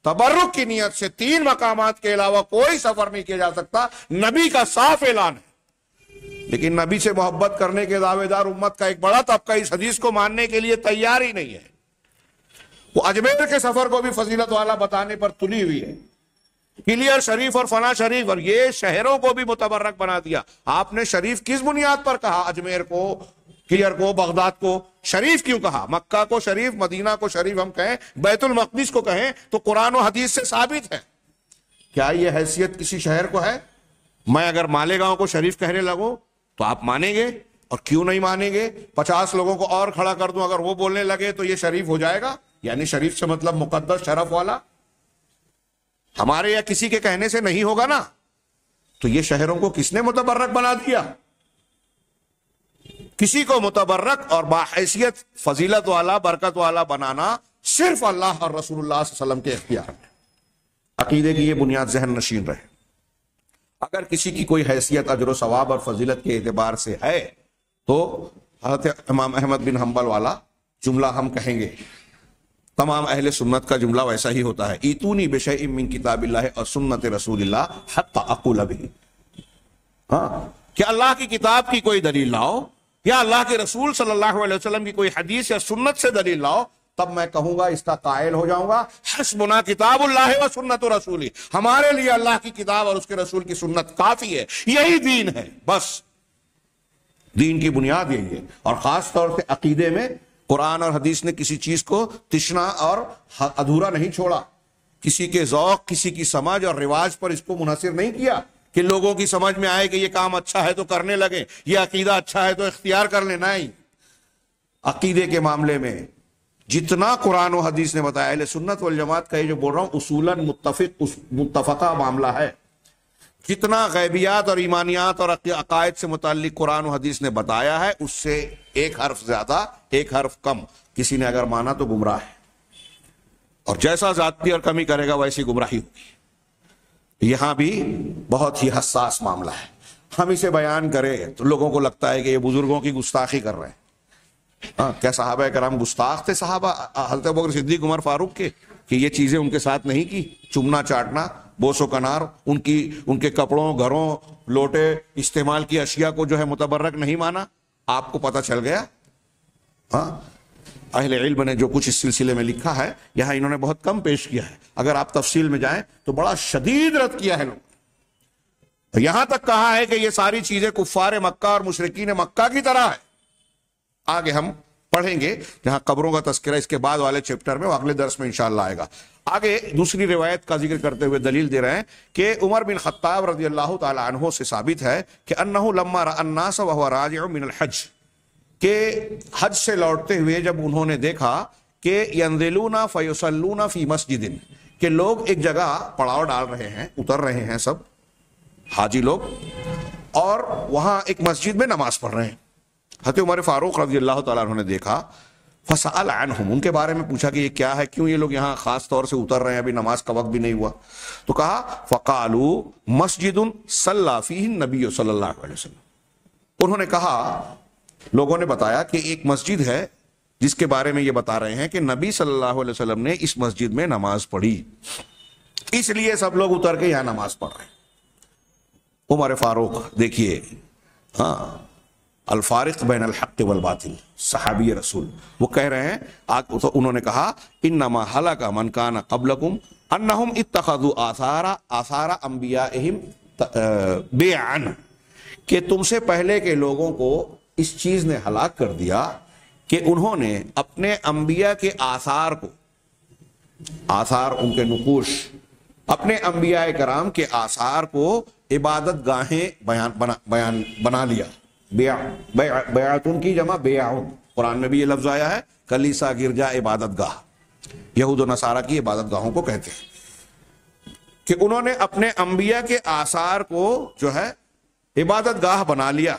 Speaker 1: تبرک کی نیت سے 3 مقامات کے علاوہ کوئی سفر نہیں کیا جا سکتا, نبی کا صاف اعلان ہے. لیکن نبی سے محبت کرنے کے دعوے دار امت کا ایک بڑا طبقہ اس حدیث کو ماننے کے لیے تیار ہی نہیں ہے. وہ اجمیر کے سفر کو بھی فضیلت والا بتانے پر تلی ہوئی ہے, کلیر شریف اور فنا شریف, اور یہ شہروں کو بھی متبرک بنا دیا. آپ نے شریف کس بنیاد پر کہا؟ اجمیر کو, کلیر کو, بغداد کو شریف کیوں کہا؟ مکہ کو شریف, مدینہ کو شریف ہم کہیں, بیت المقدس کو کہیں تو قرآن و حدیث سے ثابت ہے. کیا یہ حیثیت کسی شہر کو ہے؟ میں اگر مالیگاؤں کو شریف کہنے لگوں تو آپ مانیں گے؟ اور کیوں نہیں مانیں گے؟ 50 لوگوں کو اور کھڑا کر دوں, اگر وہ بولنے لگے تو یہ شریف ہو جائے گا. یعنی شریف سے مطلب مقدس, شرف والا. ہمارے یا کسی کے کہنے سے نہیں ہوگا نا. تو یہ شہروں کو کس نے متبرک بنا دیا؟ کسی کو متبرک اور باحیثیت فضیلت والا, برکت والا بنانا صرف اللہ اور رسول اللہ صلی اللہ علیہ وسلم کے اختیار میں. عقیدے کی یہ بنیاد ذہن نشین رہے. اگر کسی کی کوئی حیثیت اجر و ثواب اور فضیلت کے اعتبار سے ہے تو حضرت امام احمد بن حنبل والا جملہ ہم کہیں گے. تمام اہل سنت کا جملہ ویسا ہی ہوتا ہے, ایتونی بشیء من کتاب اللہ اور سنت رسول اللہ حتی اقول بہ. ہاں, کہ اللہ کی کتاب کی کوئی دلیل لاؤ یا اللہ کے رسول صلی اللہ علیہ وسلم کی کوئی حدیث یا سنت سے دلیل لاؤ, تب میں کہوں گا, اس کا قائل ہو جاؤں گا, حسبنا کتاب اللہ و سنت رسولی, ہمارے لیے اللہ کی کتاب اور اس کے رسول کی سنت کافی ہے, یہی دین ہے. بس دین کی بنیاد یہی ہے. اور خاص طور سے عقیدے میں قرآن اور حدیث نے کسی چیز کو تشنا اور ادھورا نہیں چھوڑا. کسی کے ذوق, کسی کی سمجھ اور رواج پر اس کو منحصر نہیں کیا کہ لوگوں کی سمجھ میں آئے کہ یہ کام اچھا ہے تو کرنے لگے, یہ عقیدہ اچھا ہے تو اختیار کر لینا. ہی عقیدے کے معاملے میں جتنا قرآن و حدیث نے بتایا, اہل سنت والجماعت کا یہ جو بول رہا ہوں اصولاً متفقہ معاملہ ہے. جتنا غیبیات اور ایمانیات اور عقائد سے متعلق قرآن و حدیث نے بتایا ہے, اس سے 1 حرف زیادہ 1 حرف کم کسی نے اگر مانا تو گمراہ ہے. اور جیسا زیادتی اور کمی کرے گا ویسی گمراہی ہوگی. یہاں بھی بہت ہی حساس معاملہ ہے. ہم اسے بیان کریں تو لوگوں کو لگتا ہے کہ یہ بزرگوں کی گستاخی کر رہے ہیں. کیا صحابہ کرام گستاخ تھے؟ صحابہ حضرت ابوبکر صدیق, عمر فاروق کے, کہ یہ چیزیں ان کے ساتھ نہیں کی؟ چومنا, چاٹنا, بوس و کنار, ان کے کپڑوں, گھروں, لوٹے, استعمال کی اشیاء کو جو ہے متبرک نہیں مانا. آپ کو پتہ چل گیا. ہاں, اہل علم نے جو کچھ اس سلسلے میں لکھا ہے یہاں انہوں نے بہت کم پیش کیا ہے. اگر آپ تفصیل میں جائیں تو بڑا شدید رد کیا ہے لوگ. یہاں تک کہا ہے کہ یہ ساری چیزیں کفار مکہ اور مشرکین مکہ کی طرح ہے. آگے ہم پڑھیں گے جہاں قبروں کا تذکرہ اس کے بعد والے چیپٹر میں، اگلے درس میں انشاءاللہ آئے گا. آگے دوسری روایت کا ذکر کرتے ہوئے دلیل دے رہے ہیں کہ عمر بن خطاب رضی اللہ تعالی عنہ سے ثابت ہے کہ انہ لما رأى الناس وهو راجع من الحج، کہ حج سے لوٹتے ہوئے جب انہوں نے دیکھا کہ ينزلون فيصلون في مسجد، کہ لوگ ایک جگہ پڑاؤ ڈال رہے ہیں، اتر رہے ہیں سب حاجی لوگ، اور وہاں ایک مسجد میں نماز پڑھ رہے ہیں. حضرت عمر فاروق رضی اللہ تعالیٰ عنہ نے دیکھا، فسأل عنہم، ان کے بارے میں پوچھا کہ یہ کیا ہے، کیوں یہ لوگ یہاں خاص طور سے اتر رہے ہیں، ابھی نماز کا وقت بھی نہیں ہوا. تو کہا فقالوا مسجد صلی فیہ النبی صلی اللہ علیہ وسلم. انہوں نے کہا، لوگوں نے بتایا کہ ایک مسجد ہے جس کے بارے میں یہ بتا رہے ہیں کہ نبی صلی اللہ علیہ وسلم نے اس مسجد میں نماز پڑھی، اس لیے سب لوگ اتر کے یہاں نماز پڑھ رہے ہیں. عمر فاروق دیکھیے، ہاں، الفارق بین الحق والباطل، صحابی رسول، وہ کہہ رہے ہیں، انہوں نے کہا انما ہلک من کان قبلکم انہم اتخذوا آثار انبیائہم بیعا، کہ تم سے پہلے کے لوگوں کو اس چیز نے ہلاک کر دیا کہ انہوں نے اپنے انبیاء کے آثار کو، آثار ان کے نقوش، اپنے انبیاء کرام کے آثار کو عبادت گاہیں بنا لیا. بیعتن کی جمع بیعون، قرآن میں بھی یہ لفظ آیا ہے، کلیسا گرجا عبادت گاہ، یہود و نصارہ کی عبادت گاہوں کو کہتے ہیں، کہ انہوں نے اپنے انبیاء کے آثار کو جو ہے عبادت گاہ بنا لیا.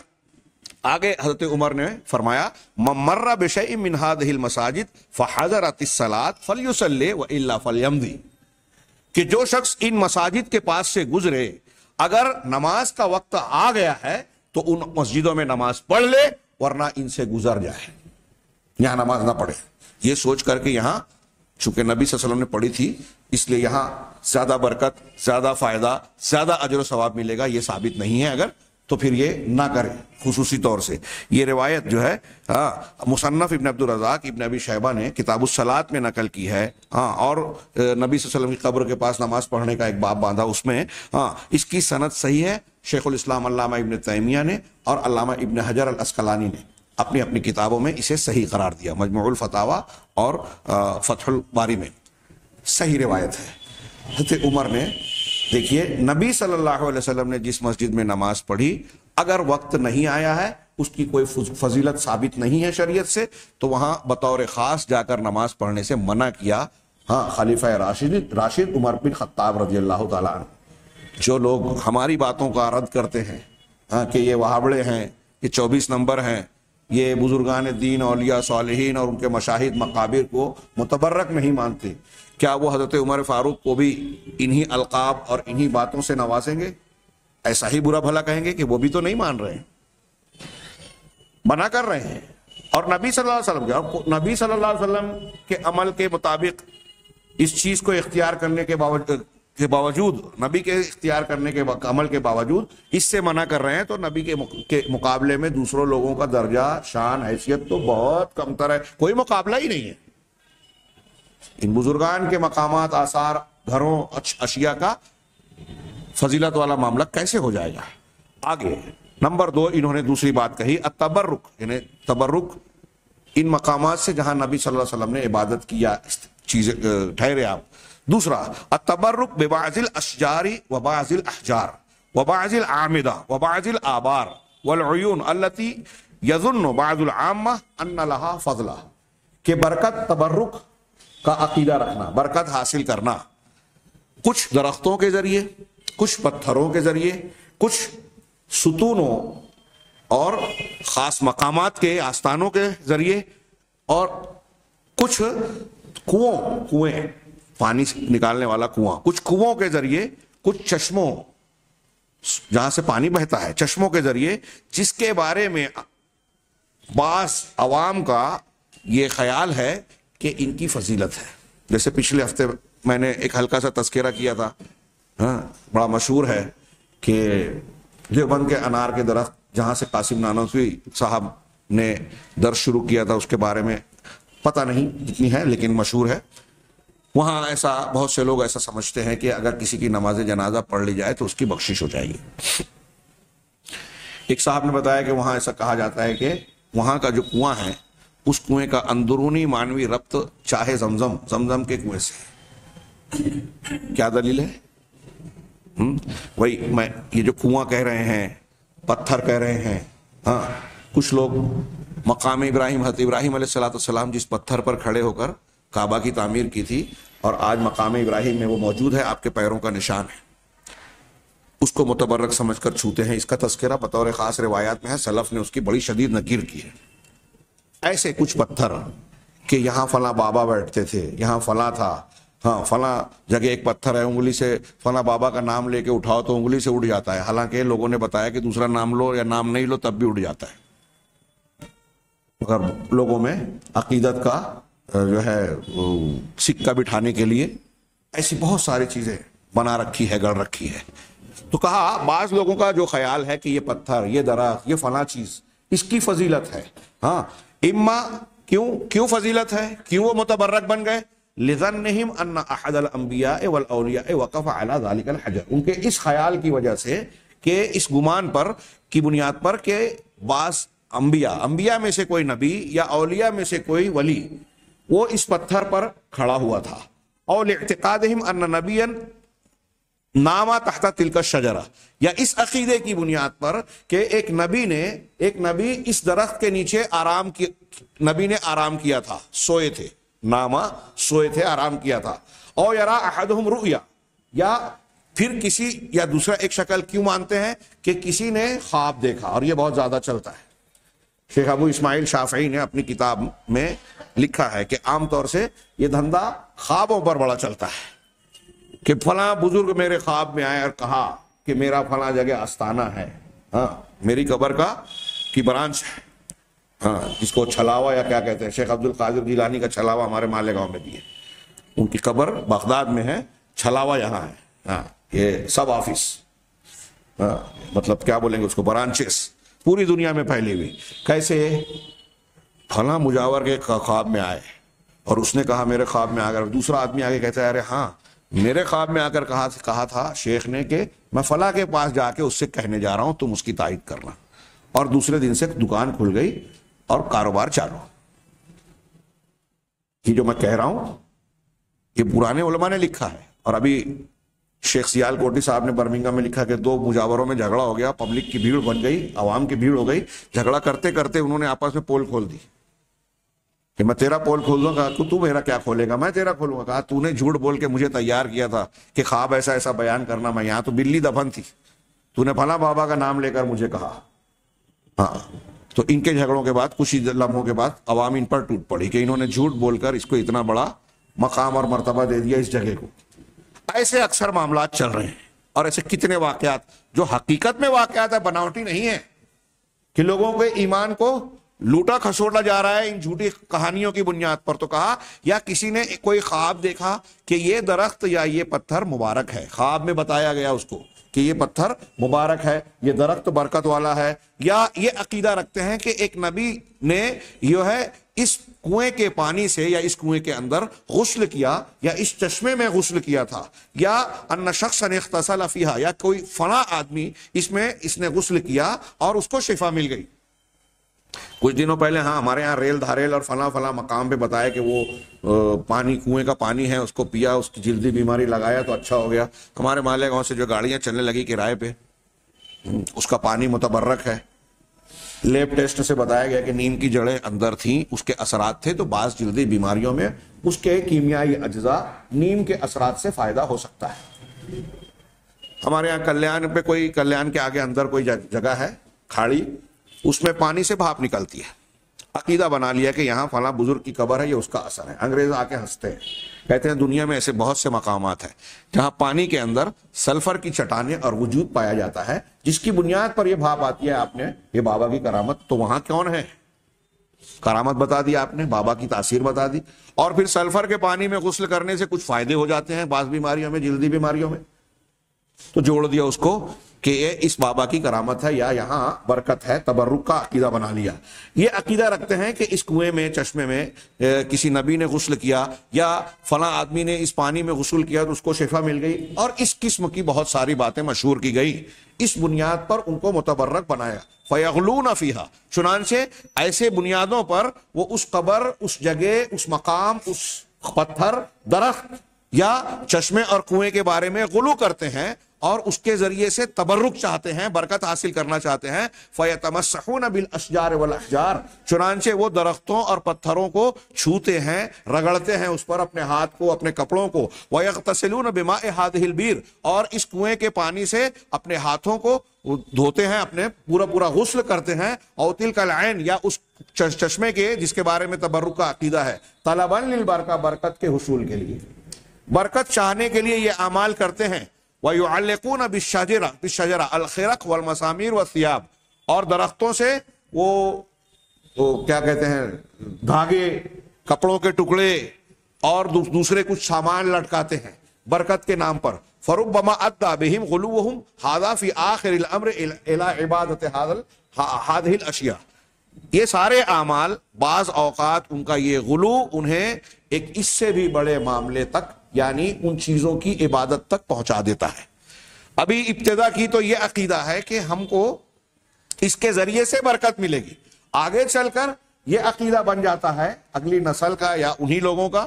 Speaker 1: آگے حضرت عمر نے فرمایا من مر بشیء من هذه المساجد فحضرت الصلاۃ فلیصلی والا فلیمضی، کہ جو شخص ان مساجد کے پاس سے گزرے، اگر نماز کا وقت آ گیا ہے تو ان مسجدوں میں نماز پڑھ لے، ورنہ ان سے گزر جائے، یہاں نماز نہ پڑھے. یہ سوچ کر کے یہاں چونکہ نبی صلی اللہ علیہ وسلم نے پڑھی تھی، اس لیے یہاں زیادہ برکت، زیادہ فائدہ، زیادہ اجر و ثواب ملے گا، یہ ثابت نہیں ہے. اگر تو پھر یہ نہ کرے خصوصی طور سے. یہ روایت جو ہے مصنف ابن عبد الرزاق ابن ابی شیبہ نے کتاب الصلاۃ میں نقل کی ہے، اور نبی صلی اللہ علیہ وسلم کی قبر کے پاس نماز پڑھنے کا ایک باب باندھا اس میں. اس کی سند صحیح ہے. شیخ الاسلام علامہ ابن تیمیہ نے اور علامہ ابن حجر العسقلانی نے اپنی اپنی کتابوں میں اسے صحیح قرار دیا، مجموع الفتاوی اور فتح الباری میں صحیح روایت ہے. حضرت عمر نے دیکھیے، نبی صلی اللہ علیہ وسلم نے جس مسجد میں نماز پڑھی، اگر وقت نہیں آیا ہے، اس کی کوئی فضیلت ثابت نہیں ہے شریعت سے، تو وہاں بطور خاص جا کر نماز پڑھنے سے منع کیا. ہاں، خلیفہ راشد عمر بن خطاب رضی اللہ تعالیٰ عنہ. جو لوگ ہماری باتوں کا رد کرتے ہیں، ہاں، کہ یہ وہابڑے ہیں، یہ 24 نمبر ہیں، یہ بزرگان دین، اولیاء صالحین اور ان کے مشاہد مقابر کو متبرک نہیں مانتے، کیا وہ حضرت عمر فاروق کو بھی انہی القاب اور انہی باتوں سے نوازیں گے؟ ایسا ہی برا بھلا کہیں گے کہ وہ بھی تو نہیں مان رہے ہیں، منع کر رہے ہیں. اور نبی صلی اللہ علیہ وسلم کے عمل کے مطابق اس چیز کو اختیار کرنے کے باوجود نبی کے اختیار کرنے کے عمل کے باوجود اس سے منع کر رہے ہیں، تو نبی کے مقابلے میں دوسروں لوگوں کا درجہ، شان، حیثیت تو بہت کمتر ہے، کوئی مقابلہ ہی نہیں ہے. ان بزرگان کے مقامات، آثار، گھروں، اشیاء کا فضیلت والا معاملہ کیسے ہو جائے گا؟ آگے نمبر 2 انہوں نے دوسری بات کہی، التبرک، یعنی تبرک ان مقامات سے جہاں نبی صلی اللہ علیہ وسلم نے عبادت کیا چیزیں ٹھہرے آپ. دوسرا، التبرک ببعض الاشجار وبعض الاحجار وبعض الاعمدہ وبعض الآبار والعیون التي يظن بعض العامہ ان لها فضلا، کہ برکت، تبرک کا عقیدہ رکھنا، برکت حاصل کرنا کچھ درختوں کے ذریعے، کچھ پتھروں کے ذریعے، کچھ ستونوں اور خاص مقامات کے آستانوں کے ذریعے، اور کچھ کنویں، پانی نکالنے والا کنواں، کچھ کنووں کے ذریعے، کچھ چشموں جہاں سے پانی بہتا ہے، چشموں کے ذریعے، جس کے بارے میں بعض عوام کا یہ خیال ہے کہ ان کی فضیلت ہے. جیسے پچھلے ہفتے میں نے ایک ہلکا سا تذکرہ کیا تھا، ہاں، بڑا مشہور ہے کہ دیوبند کے انار کے درخت جہاں سے قاسم نانوتوی صاحب نے درس شروع کیا تھا، اس کے بارے میں پتہ نہیں کتنی ہے لیکن مشہور ہے. وہاں ایسا بہت سے لوگ ایسا سمجھتے ہیں کہ اگر کسی کی نماز جنازہ پڑھ لی جائے تو اس کی بخشش ہو جائے گی. ایک صاحب نے بتایا کہ وہاں ایسا کہا جاتا ہے کہ وہاں کا جو کنواں ہے اس کنویں کا اندرونی معنوی ربط چاہے زمزم کے کنویں سے. کیا دلیل ہے؟ وہی میں یہ جو کنواں کہہ رہے ہیں، پتھر کہہ رہے ہیں، ہاں کچھ لوگ مقام ابراہیم، حضرت ابراہیم علیہ السلام جس پتھر پر کھڑے ہو کر کعبہ کی تعمیر کی تھی اور آج مقام ابراہیم میں وہ موجود ہے، آپ کے پیروں کا نشان ہے، اس کو متبرک سمجھ کر چھوتے ہیں. اس کا تذکرہ بطور خاص روایات میں ہے، سلف نے اس کی بڑی شدید نکیر کی ہے. ایسے کچھ پتھر کہ یہاں فلاں بابا بیٹھتے تھے، یہاں فلاں تھا، ہاں فلاں جگہ ایک پتھر ہے، انگلی سے فلاں بابا کا نام لے کے اٹھاؤ تو انگلی سے اٹھ جاتا ہے، حالانکہ لوگوں نے بتایا کہ دوسرا نام لو یا نام نہیں لو تب بھی اٹھ جاتا ہے. مگر لوگوں میں عقیدت کا جو ہے سکہ بٹھانے کے لیے ایسی بہت ساری چیزیں بنا رکھی ہے، گڑ رکھی ہے. تو کہا بعض لوگوں کا جو خیال ہے کہ یہ پتھر، یہ درخت، یہ فلاں چیز اس کی فضیلت ہے. ہاں اما کیوں فضیلت ہے، کیوں وہ متبرک بن گئے؟ لِظَنِّهِمْ أَنَّ أَحَدَ الْأَنْبِيَاءِ وَالْأَوْلِيَاءِ وَقَفَ عَلَى ذَلِكَ الْحَجَرِ، ان کے اس خیال کی وجہ سے کہ اس گمان پر کی بنیاد پر کہ بعض انبیاء میں سے کوئی نبی یا اولیاء میں سے کوئی ولی وہ اس پتھر پر کھڑا ہوا تھا. اور لِاعْتِقَادِهِمْ أَنَّ نَبِيًّا نامہ تحت تلک الشجرہ، یا اس عقیدے کی بنیاد پر کہ ایک نبی اس درخت کے نیچے نبی نے آرام کیا تھا، سوئے تھے، نامہ سوئے تھے، آرام کیا تھا. اور یرا احدہم رؤیا، یا پھر کسی یا دوسرا ایک شکل کیوں مانتے ہیں کہ کسی نے خواب دیکھا، اور یہ بہت زیادہ چلتا ہے. شیخ ابو اسماعیل شافعی نے اپنی کتاب میں لکھا ہے کہ عام طور سے یہ دھندا خوابوں پر بڑا چلتا ہے کہ فلاں بزرگ میرے خواب میں آئے اور کہا کہ میرا فلاں جگہ آستانہ ہے، ہاں میری قبر کی برانچ ہے، ہاں جس کو چھلاوا یا کیا کہتے ہیں، شیخ عبد القادر جیلانی کا چھلاوا ہمارے مالیگاؤں میں بھی ہے، ان کی قبر بغداد میں ہے، چھلاوا یہاں ہے. ہاں یہ سب آفس، ہاں مطلب کیا بولیں گے اس کو، برانچز پوری دنیا میں پھیلی ہوئی. کیسے؟ فلاں مجاور کے خواب میں آئے اور اس نے کہا میرے خواب میں آ کر، دوسرا آدمی آگے کہتا ہے ارے ہاں میرے خواب میں آ کر کہا تھا شیخ نے کہ میں فلاں کے پاس جا کے اس سے کہنے جا رہا ہوں، تم اس کی تائید کرنا. اور دوسرے دن سے دکان کھل گئی اور کاروبار چالو. یہ جو میں کہہ رہا ہوں یہ پرانے علماء نے لکھا ہے. اور ابھی شیخ سیال کوٹی صاحب نے برمنگھم میں لکھا کہ 2 مجاوروں میں جھگڑا ہو گیا، پبلک کی بھیڑ بن گئی، عوام کی بھیڑ ہو گئی، جھگڑا کرتے کرتے انہوں نے آپس میں پول کھول دی کہ میں تیرا پول کھول دوں گا، تو میرا کیا کھولے گا، میں تیرا کھولوں گا. کہا تو نے جھوٹ بول کے مجھے تیار کیا تھا کہ خواب ایسا ایسا بیان کرنا، میں یہاں تو بلی دفن تھی، تو نے فلاں بابا کا نام لے کر مجھے کہا. ہاں تو ان کے جھگڑوں کے بعد کچھ ہی لمحوں کے بعد عوام ان پر ٹوٹ پڑی کہ انہوں نے جھوٹ بول کر اس کو اتنا بڑا مقام اور مرتبہ دے دیا اس جگہ کو. ایسے اکثر معاملات چل رہے ہیں اور ایسے کتنے واقعات جو حقیقت میں واقعات ہے، بناوٹی نہیں ہے، کہ لوگوں کے ایمان کو لوٹا کھسوٹا جا رہا ہے ان جھوٹی کہانیوں کی بنیاد پر. تو کہا یا کسی نے کوئی خواب دیکھا کہ یہ درخت یا یہ پتھر مبارک ہے، خواب میں بتایا گیا اس کو کہ یہ پتھر مبارک ہے، یہ درخت برکت والا ہے، یا یہ عقیدہ رکھتے ہیں کہ ایک نبی نے یہ ہے اس کنویں کے پانی سے یا اس کنویں کے اندر غسل کیا یا اس چشمے میں غسل کیا تھا، یا ان شخص نے اغتسل فیہا، یا کوئی فلاں آدمی اس نے غسل کیا اور اس کو شفا مل گئی. کچھ دنوں پہلے ہاں ہمارے یہاں ریل دھاریل اور فلاں مقام پہ بتایا کہ وہ پانی کنویں کا پانی ہے، اس کو پیا، اس کی جلدی بیماری لگایا تو اچھا ہو گیا. ہمارے مالیگاؤں سے جو گاڑیاں چلنے لگی کرائے پہ، اس کا پانی متبرک ہے. لیب ٹیسٹ سے بتایا گیا کہ نیم کی جڑیں اندر تھیں، اس کے اثرات تھے، تو بعض جلدی بیماریوں میں اس کے کیمیائی اجزاء نیم کے اثرات سے فائدہ ہو سکتا ہے. ہمارے یہاں کلیان کے آگے اندر کوئی جگہ ہے کھاڑی، اس میں پانی سے بھاپ نکلتی ہے. عقیدہ بنا لیا کہ یہاں فلاں بزرگ کی قبر ہے، یہ اس کا اثر ہے. انگریز آ کے ہنستے ہیں، کہتے ہیں دنیا میں ایسے بہت سے مقامات ہیں جہاں پانی کے اندر سلفر کی چٹانیں اور وجود پایا جاتا ہے، جس کی بنیاد پر یہ بھاپ آتی ہے. آپ نے یہ بابا کی کرامت، تو وہاں کون ہے؟ کرامت بتا دی آپ نے، بابا کی تاثیر بتا دی. اور پھر سلفر کے پانی میں غسل کرنے سے کچھ فائدے ہو جاتے ہیں بعض بیماریوں میں، جلدی بیماریوں میں، تو جوڑ دیا اس کو کہ یہ اس بابا کی کرامت ہے یا یہاں برکت ہے، تبرک کا عقیدہ بنا لیا۔ یہ عقیدہ رکھتے ہیں کہ اس کنویں میں، چشمے میں کسی نبی نے غسل کیا یا فلاں آدمی نے اس پانی میں غسل کیا تو اس کو شفا مل گئی، اور اس قسم کی بہت ساری باتیں مشہور کی گئی۔ اس بنیاد پر ان کو متبرک بنایا، فَيَغْلُونَ فِيهَا، چنانچہ ایسے بنیادوں پر وہ اس قبر، اس جگہ، اس مقام، اس پتھر، درخت یا چشمے اور کنویں کے بارے میں غلو کرتے ہیں اور اس کے ذریعے سے تبرک چاہتے ہیں، برکت حاصل کرنا چاہتے ہیں۔ فَيَتَمَسَّحُونَ بِالْأَشْجَارِ وَالْأَحْجَارِ، چنانچہ وہ درختوں اور پتھروں کو چھوتے ہیں، رگڑتے ہیں اس پر اپنے ہاتھ کو، اپنے کپڑوں کو۔ وَيَغْتَسِلُونَ بِمَاءِ هَذِهِ الْبِئْرِ، اور اس کنویں کے پانی سے اپنے ہاتھوں کو دھوتے ہیں، اپنے پورا غسل کرتے ہیں۔ اور تِلْكَ الْعَيْنِ، یا اس چشمے کے جس کے بارے میں تبرک کا عقیدہ ہے، طَلَبًا لِلْبَرَكَةِ، برکت کے حصول کے لیے، برکت چاہنے کے لیے یہ اعمال کرتے ہیں۔ وَيُعَلِّقُونَ بِالشَّجَرَةِ الْخِرَقَ وَالْمَسَامِيرَ وَالثِّيَابَ، اور درختوں سے وہ کیا کہتے ہیں، دھاگے، کپڑوں کے ٹکڑے اور دوسرے کچھ سامان لٹکاتے ہیں برکت کے نام پر۔ فَرُبَّمَا أَدَّىٰ بِهِمْ غُلُوُّهُمْ هَٰذَا فِي آخِرِ الْأَمْرِ إِلَىٰ عِبَادَةِ هَٰذِهِ الْأَشْيَاءِ، یہ سارے اعمال بعض اوقات ان کا یہ غلو انہیں ایک اس سے بھی بڑے معاملے تک، یعنی ان چیزوں کی عبادت تک پہنچا دیتا ہے۔ ابھی ابتدا کی تو یہ عقیدہ ہے کہ ہم کو اس کے ذریعے سے برکت ملے گی، آگے چل کر یہ عقیدہ بن جاتا ہے اگلی نسل کا یا انہی لوگوں کا،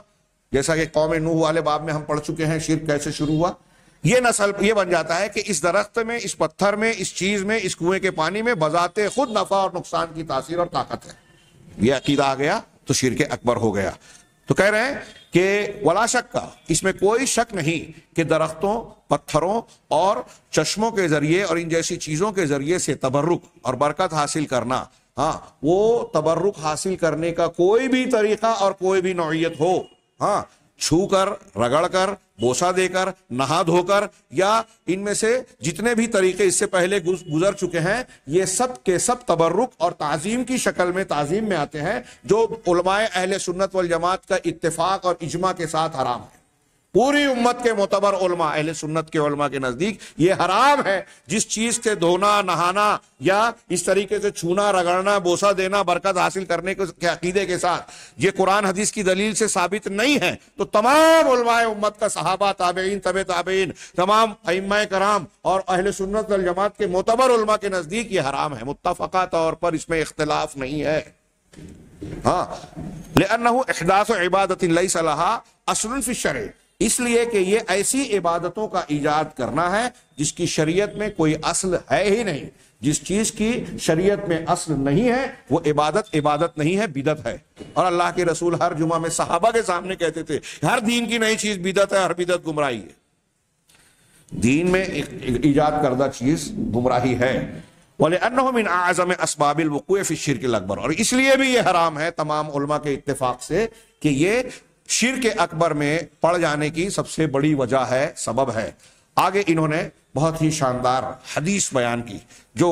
Speaker 1: جیسا کہ قوم نوح والے باب میں ہم پڑھ چکے ہیں شرک کیسے شروع ہوا۔ یہ نسل یہ بن جاتا ہے کہ اس درخت میں، اس پتھر میں، اس چیز میں، اس کنویں کے پانی میں بذات خود نفع اور نقصان کی تاثیر اور طاقت ہے۔ یہ عقیدہ آ گیا تو شرک اکبر ہو گیا۔ تو کہہ رہے ہیں کہ ولا شک کا، اس میں کوئی شک نہیں کہ درختوں، پتھروں اور چشموں کے ذریعے اور ان جیسی چیزوں کے ذریعے سے تبرک اور برکت حاصل کرنا، ہاں، وہ تبرک حاصل کرنے کا کوئی بھی طریقہ اور کوئی بھی نوعیت ہو، ہاں، چھو کر، رگڑ کر، بوسہ دے کر، نہا دھو کر، یا ان میں سے جتنے بھی طریقے اس سے پہلے گزر چکے ہیں، یہ سب کے سب تبرک اور تعظیم کی شکل میں تعظیم میں آتے ہیں، جو علماء اہل سنت والجماعت کا اتفاق اور اجماع کے ساتھ حرام ہے۔ پوری امت کے معتبر علماء، اہل سنت کے علماء کے نزدیک یہ حرام ہے۔ جس چیز سے دھونا، نہانا یا اس طریقے سے چھونا، رگڑنا، بوسہ دینا برکت حاصل کرنے کے عقیدے کے ساتھ یہ قرآن حدیث کی دلیل سے ثابت نہیں ہے، تو تمام علماء امت کا، صحابہ، تابعین، تبع تابعین، تمام ائمہ کرام اور اہل سنت والجماعت کے معتبر علماء کے نزدیک یہ حرام ہے، متفقہ طور پر اس میں اختلاف نہیں ہے۔ ہاں، لأنه احداث عبادت لیس لها اصل فی الشرع، اس لیے کہ یہ ایسی عبادتوں کا ایجاد کرنا ہے جس کی شریعت میں کوئی اصل ہے ہی نہیں۔ جس چیز کی شریعت میں اصل نہیں ہے وہ عبادت نہیں ہے، بدعت ہے۔ اور اللہ کے رسول ہر جمعہ میں صحابہ کے سامنے کہتے تھے ہر دین کی نئی چیز بدعت ہے، ہر بدعت گمراہی ہے۔ دین میں ایجاد کردہ چیز گمراہی ہے۔ وَلِأَنَّهُ مِنْ أَعْظَمِ أَسْبَابِ الْوُقُوعِ فِي الشِّرْكِ الْأَكْبَرِ، اور اس لیے بھی یہ حرام ہے تمام علماء کے اتفاق سے کہ یہ شرک اکبر میں پڑ جانے کی سب سے بڑی وجہ ہے، سبب ہے۔ آگے انہوں نے بہت ہی شاندار حدیث بیان کی جو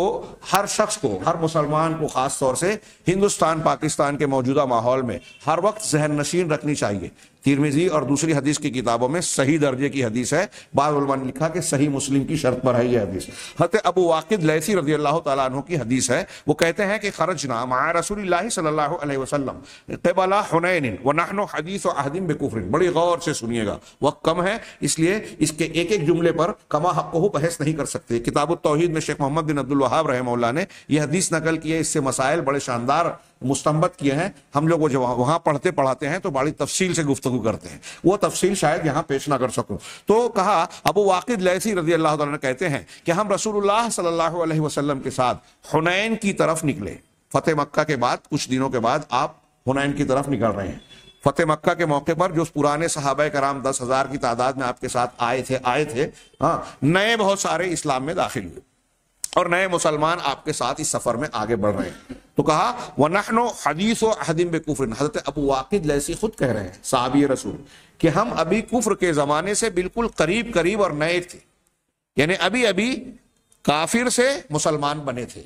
Speaker 1: ہر شخص کو، ہر مسلمان کو خاص طور سے ہندوستان، پاکستان کے موجودہ ماحول میں ہر وقت ذہن نشین رکھنی چاہیے۔ ترمذی اور دوسری حدیث کی کتابوں میں صحیح درجے کی حدیث ہے، بعض علماء نے لکھا کہ صحیح مسلم کی شرط پر ہے یہ حدیث۔ حضرت ابو واقد لیثی رضی اللہ تعالیٰ عنہ کی حدیث ہے، وہ کہتے ہیں کہ خرجنا مع رسول اللہ صلی اللہ علیہ وسلم قبل حنین ونحن حدیث عہد بکفر، بڑی غور سے سنیے گا، وقت کم ہے اس لیے اس کے ایک ایک جملے پر کما حقہ بحث نہیں کر سکتے۔ کتاب التوحید میں شیخ محمد بن عبد الوہاب رحمہ اللہ نے یہ حدیث نقل کی ہے، اس سے مسائل بڑے شاندار مستنبط کیے ہیں۔ ہم لوگ وہ وہاں پڑھتے پڑھاتے ہیں تو بڑی تفصیل سے گفتگو کرتے ہیں، وہ تفصیل شاید یہاں پیش نہ کر سکوں۔ تو کہا ابو واقد لیثی رضی اللہ تعالیٰ کہتے ہیں کہ ہم رسول اللہ صلی اللہ علیہ وسلم کے ساتھ حنین کی طرف نکلے۔ فتح مکہ کے بعد کچھ دنوں کے بعد آپ حنین کی طرف نکل رہے ہیں۔ فتح مکہ کے موقع پر جو پرانے صحابہ کرام 10,000 کی تعداد میں آپ کے ساتھ آئے تھے، ہاں، نئے بہت سارے اسلام میں داخل ہوئے اور نئے مسلمان آپ کے ساتھ اس سفر میں آگے بڑھ رہے ہیں۔ تو کہا وَنَحْنُ حَدِيثُ عَهْدٍ بِكُفْرٍ، حضرت ابو واقد لیثی خود کہہ رہے ہیں، صحابی رسول، کہ ہم ابھی کفر کے زمانے سے بالکل قریب اور نئے تھے، یعنی ابھی کافر سے مسلمان بنے تھے،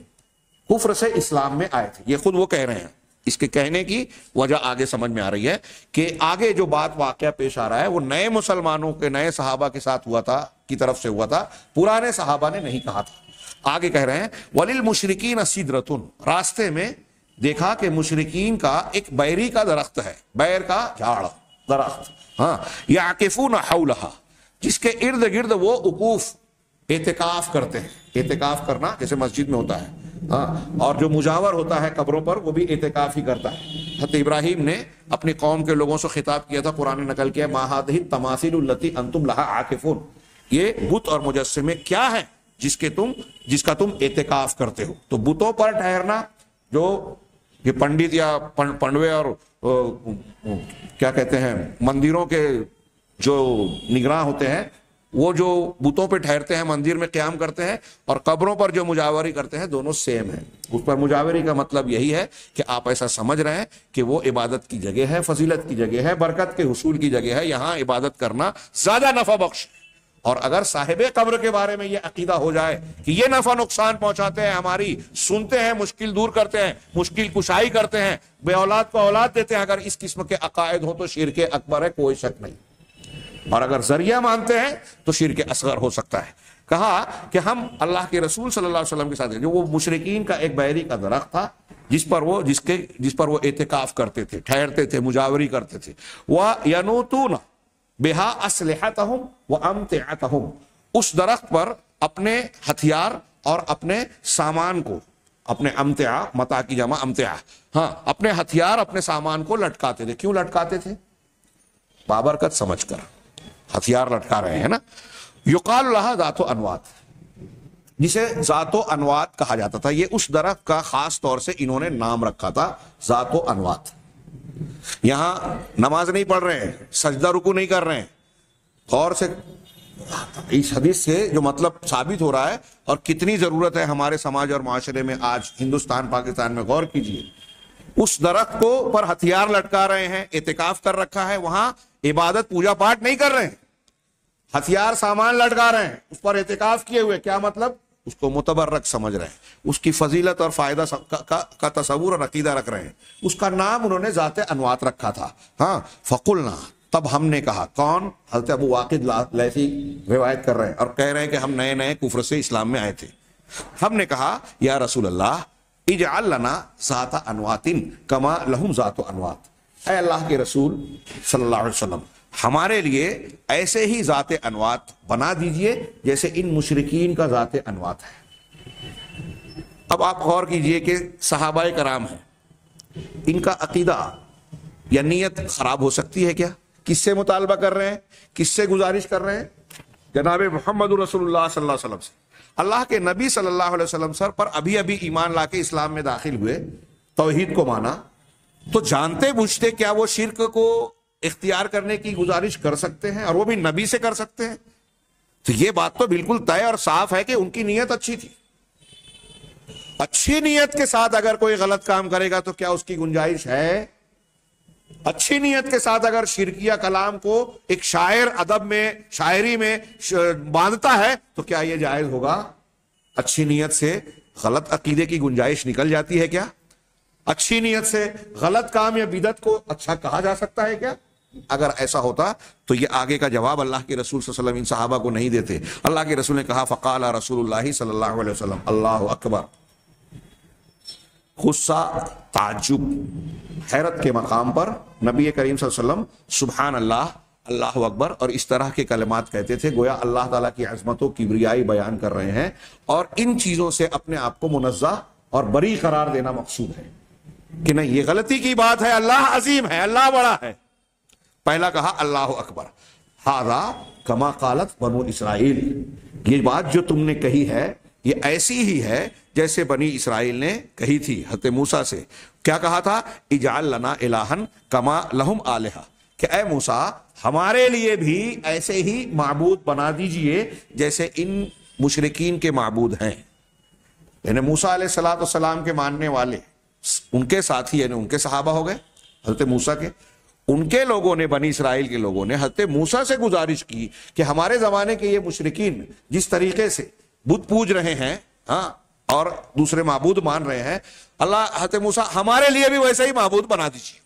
Speaker 1: کفر سے اسلام میں آئے تھے، یہ خود وہ کہہ رہے ہیں۔ اس کے کہنے کی وجہ آگے سمجھ میں آ رہی ہے کہ آگے جو بات واقعہ پیش آ رہا ہے وہ نئے مسلمانوں کے نئے صحابہ کے ساتھ ہوا تھا کی طرف سے ہوا تھا، پرانے صحابہ نے نہیں کہا تھا۔ آگے کہہ رہے ہیں وَلِلْمُشْرِكِينَ سِدْرَةٌ، راستے میں دیکھا کہ مشرکین کا ایک بیری کا درخت ہے، بیر کا جھاڑ درخت، ہاں، یعکفون حولہا، جس کے ارد گرد وہ وقوف اعتکاف کرتے ہیں۔ اعتکاف کرنا جیسے مسجد میں ہوتا ہے، ہاں، اور جو مجاور ہوتا ہے قبروں پر وہ بھی اعتکاف ہی کرتا ہے۔ حضرت ابراہیم نے اپنی قوم کے لوگوں سے خطاب کیا تھا، قرآن نے نقل کیا ما هذه التماثيل التي انتم لها عاکفون، یہ بت اور مجسمے کیا ہیں جس کا تم اعتکاف کرتے ہو۔ تو بتوں پر ٹھہرنا، جو یہ پنڈت یا پنڈوے اور کیا کہتے ہیں مندروں کے جو نگراں ہوتے ہیں، وہ جو بتوں پہ ٹھہرتے ہیں، مندر میں قیام کرتے ہیں، اور قبروں پر جو مجاوری کرتے ہیں، دونوں سیم ہیں۔ اس پر مجاوری کا مطلب یہی ہے کہ آپ ایسا سمجھ رہے ہیں کہ وہ عبادت کی جگہ ہے، فضیلت کی جگہ ہے، برکت کے حصول کی جگہ ہے، یہاں عبادت کرنا زیادہ نفع بخش۔ اور اگر صاحب قبر کے بارے میں یہ عقیدہ ہو جائے کہ یہ نفع نقصان پہنچاتے ہیں، ہماری سنتے ہیں، مشکل دور کرتے ہیں، مشکل کشائی کرتے ہیں، بے اولاد کو اولاد دیتے ہیں، اگر اس قسم کے عقائد ہوں تو شرک اکبر ہے، کوئی شک نہیں۔ اور اگر ذریعہ مانتے ہیں تو شرک اصغر ہو سکتا ہے۔ کہا کہ ہم اللہ کے رسول صلی اللہ علیہ وسلم کے ساتھ، جو وہ مشرکین کا ایک بیری کا درخت تھا جس پر وہ اعتکاف کرتے تھے، ٹھہرتے تھے، مجاوری کرتے تھے، وَيَنُوتُونَ بِهَا أَسْلِحَتَهُمْ وَأَمْتِعَتَهُمْ، اس درخت پر اپنے ہتھیار اور اپنے سامان کو، اپنے امتعا، متا کی جمع امتعا، ہاں، اپنے ہتھیار اپنے سامان کو لٹکاتے تھے۔ کیوں لٹکاتے تھے؟ بابرکت سمجھ کر ہتھیار لٹکا رہے ہیں نا۔ یقال لہا ذات و انوات، جسے ذات و انوات کہا جاتا تھا، یہ اس درخت کا خاص طور سے انہوں نے نام رکھا تھا، ذات و انوات۔ یہاں نماز نہیں پڑھ رہے ہیں، سجدہ رکوع نہیں کر رہے ہیں، غور سے اس حدیث سے جو مطلب ثابت ہو رہا ہے، اور کتنی ضرورت ہے ہمارے سماج اور معاشرے میں آج ہندوستان پاکستان میں، غور کیجئے۔ اس درخت کو پر ہتھیار لٹکا رہے ہیں، اعتکاف کر رکھا ہے، وہاں عبادت پوجا پاٹ نہیں کر رہے ہیں، ہتھیار سامان لٹکا رہے ہیں، اس پر اعتکاف کیے ہوئے، کیا مطلب؟ اس کو متبرک سمجھ رہے ہیں، اس کی فضیلت اور فائدہ کا تصور اور عقیدہ رکھ رہے ہیں، اس کا نام انہوں نے ذات انوات رکھا تھا۔ ہاں، فقلنا، تب ہم نے کہا، کون؟ حضرت ابو واقد لیثی روایت کر رہے ہیں اور کہہ رہے ہیں کہ ہم نئے نئے کفر سے اسلام میں آئے تھے۔ ہم نے کہا یا رسول اللہ اجعل لنا ذات انوات کما لہم ذات انوات، اے اللہ کے رسول صلی اللہ علیہ وسلم، ہمارے لیے ایسے ہی ذات انوات بنا دیجئے جیسے ان مشرکین کا ذات انوات ہے۔ اب آپ غور کیجئے کہ صحابہ کرام ہیں، ان کا عقیدہ یا نیت خراب ہو سکتی ہے کیا؟ کس سے مطالبہ کر رہے ہیں، کس سے گزارش کر رہے ہیں؟ جناب محمد رسول اللہ صلی اللہ علیہ وسلم سے۔ اللہ کے نبی صلی اللہ علیہ وسلم سر پر ابھی ایمان لا کے اسلام میں داخل ہوئے، توحید کو مانا، تو جانتے بوجھتے کیا وہ شرک کو اختیار کرنے کی گزارش کر سکتے ہیں، اور وہ بھی نبی سے کر سکتے ہیں؟ تو یہ بات تو بالکل طے اور صاف ہے کہ ان کی نیت اچھی تھی۔ اچھی نیت کے ساتھ اگر کوئی غلط کام کرے گا تو کیا اس کی گنجائش ہے؟ اچھی نیت کے ساتھ اگر شرکیہ کلام کو ایک شاعر ادب میں، شاعری میں باندھتا ہے تو کیا یہ جائز ہوگا؟ اچھی نیت سے غلط عقیدے کی گنجائش نکل جاتی ہے کیا؟ اچھی نیت سے غلط کام یا بدعت کو اچھا کہا جا سکتا ہے کیا؟ اگر ایسا ہوتا تو یہ آگے کا جواب اللہ کے رسول صلی اللہ علیہ وسلم ان صحابہ کو نہیں دیتے۔ اللہ کے رسول نے کہا فقال رسول اللہ صلی اللہ علیہ وسلم اللہ اکبر، غصہ، تعجب، حیرت کے مقام پر نبی کریم صلی اللہ علیہ وسلم سبحان اللہ، اللہ اکبر اور اس طرح کے کلمات کہتے تھے، گویا اللہ تعالیٰ کی عظمت و کبریائی بیان کر رہے ہیں، اور ان چیزوں سے اپنے آپ کو منزہ اور بری قرار دینا مقصود ہے کہ نہیں، یہ غلطی کی بات ہے، اللہ عظیم ہے، اللہ بڑا ہے۔ پہلا کہا اللہ اکبر، ھذا کما قالت بنو اسرائیل، یہ بات جو تم نے کہی ہے یہ ایسی ہی ہے جیسے بنی اسرائیل نے کہی تھی حضرت موسیٰ سے۔ کیا کہا تھا؟ اجعل لنا الہا کما لہم آلہہ، کہ اے موسیٰ ہمارے لیے بھی ایسے ہی معبود بنا دیجئے جیسے ان مشرکین کے معبود ہیں۔ یعنی موسیٰ علیہ السلام کے ماننے والے، ان کے ساتھی یعنی ان کے صحابہ ہو گئے حضرت موسیٰ کے، ان کے لوگوں نے، بنی اسرائیل کے لوگوں نے حضرت موسیٰ سے گزارش کی کہ ہمارے زمانے کے یہ مشرکین جس طریقے سے بت پوج رہے ہیں، ہاں، اور دوسرے معبود مان رہے ہیں، اللہ حضرت موسیٰ ہمارے لیے بھی ویسے ہی معبود بنا دیجیے۔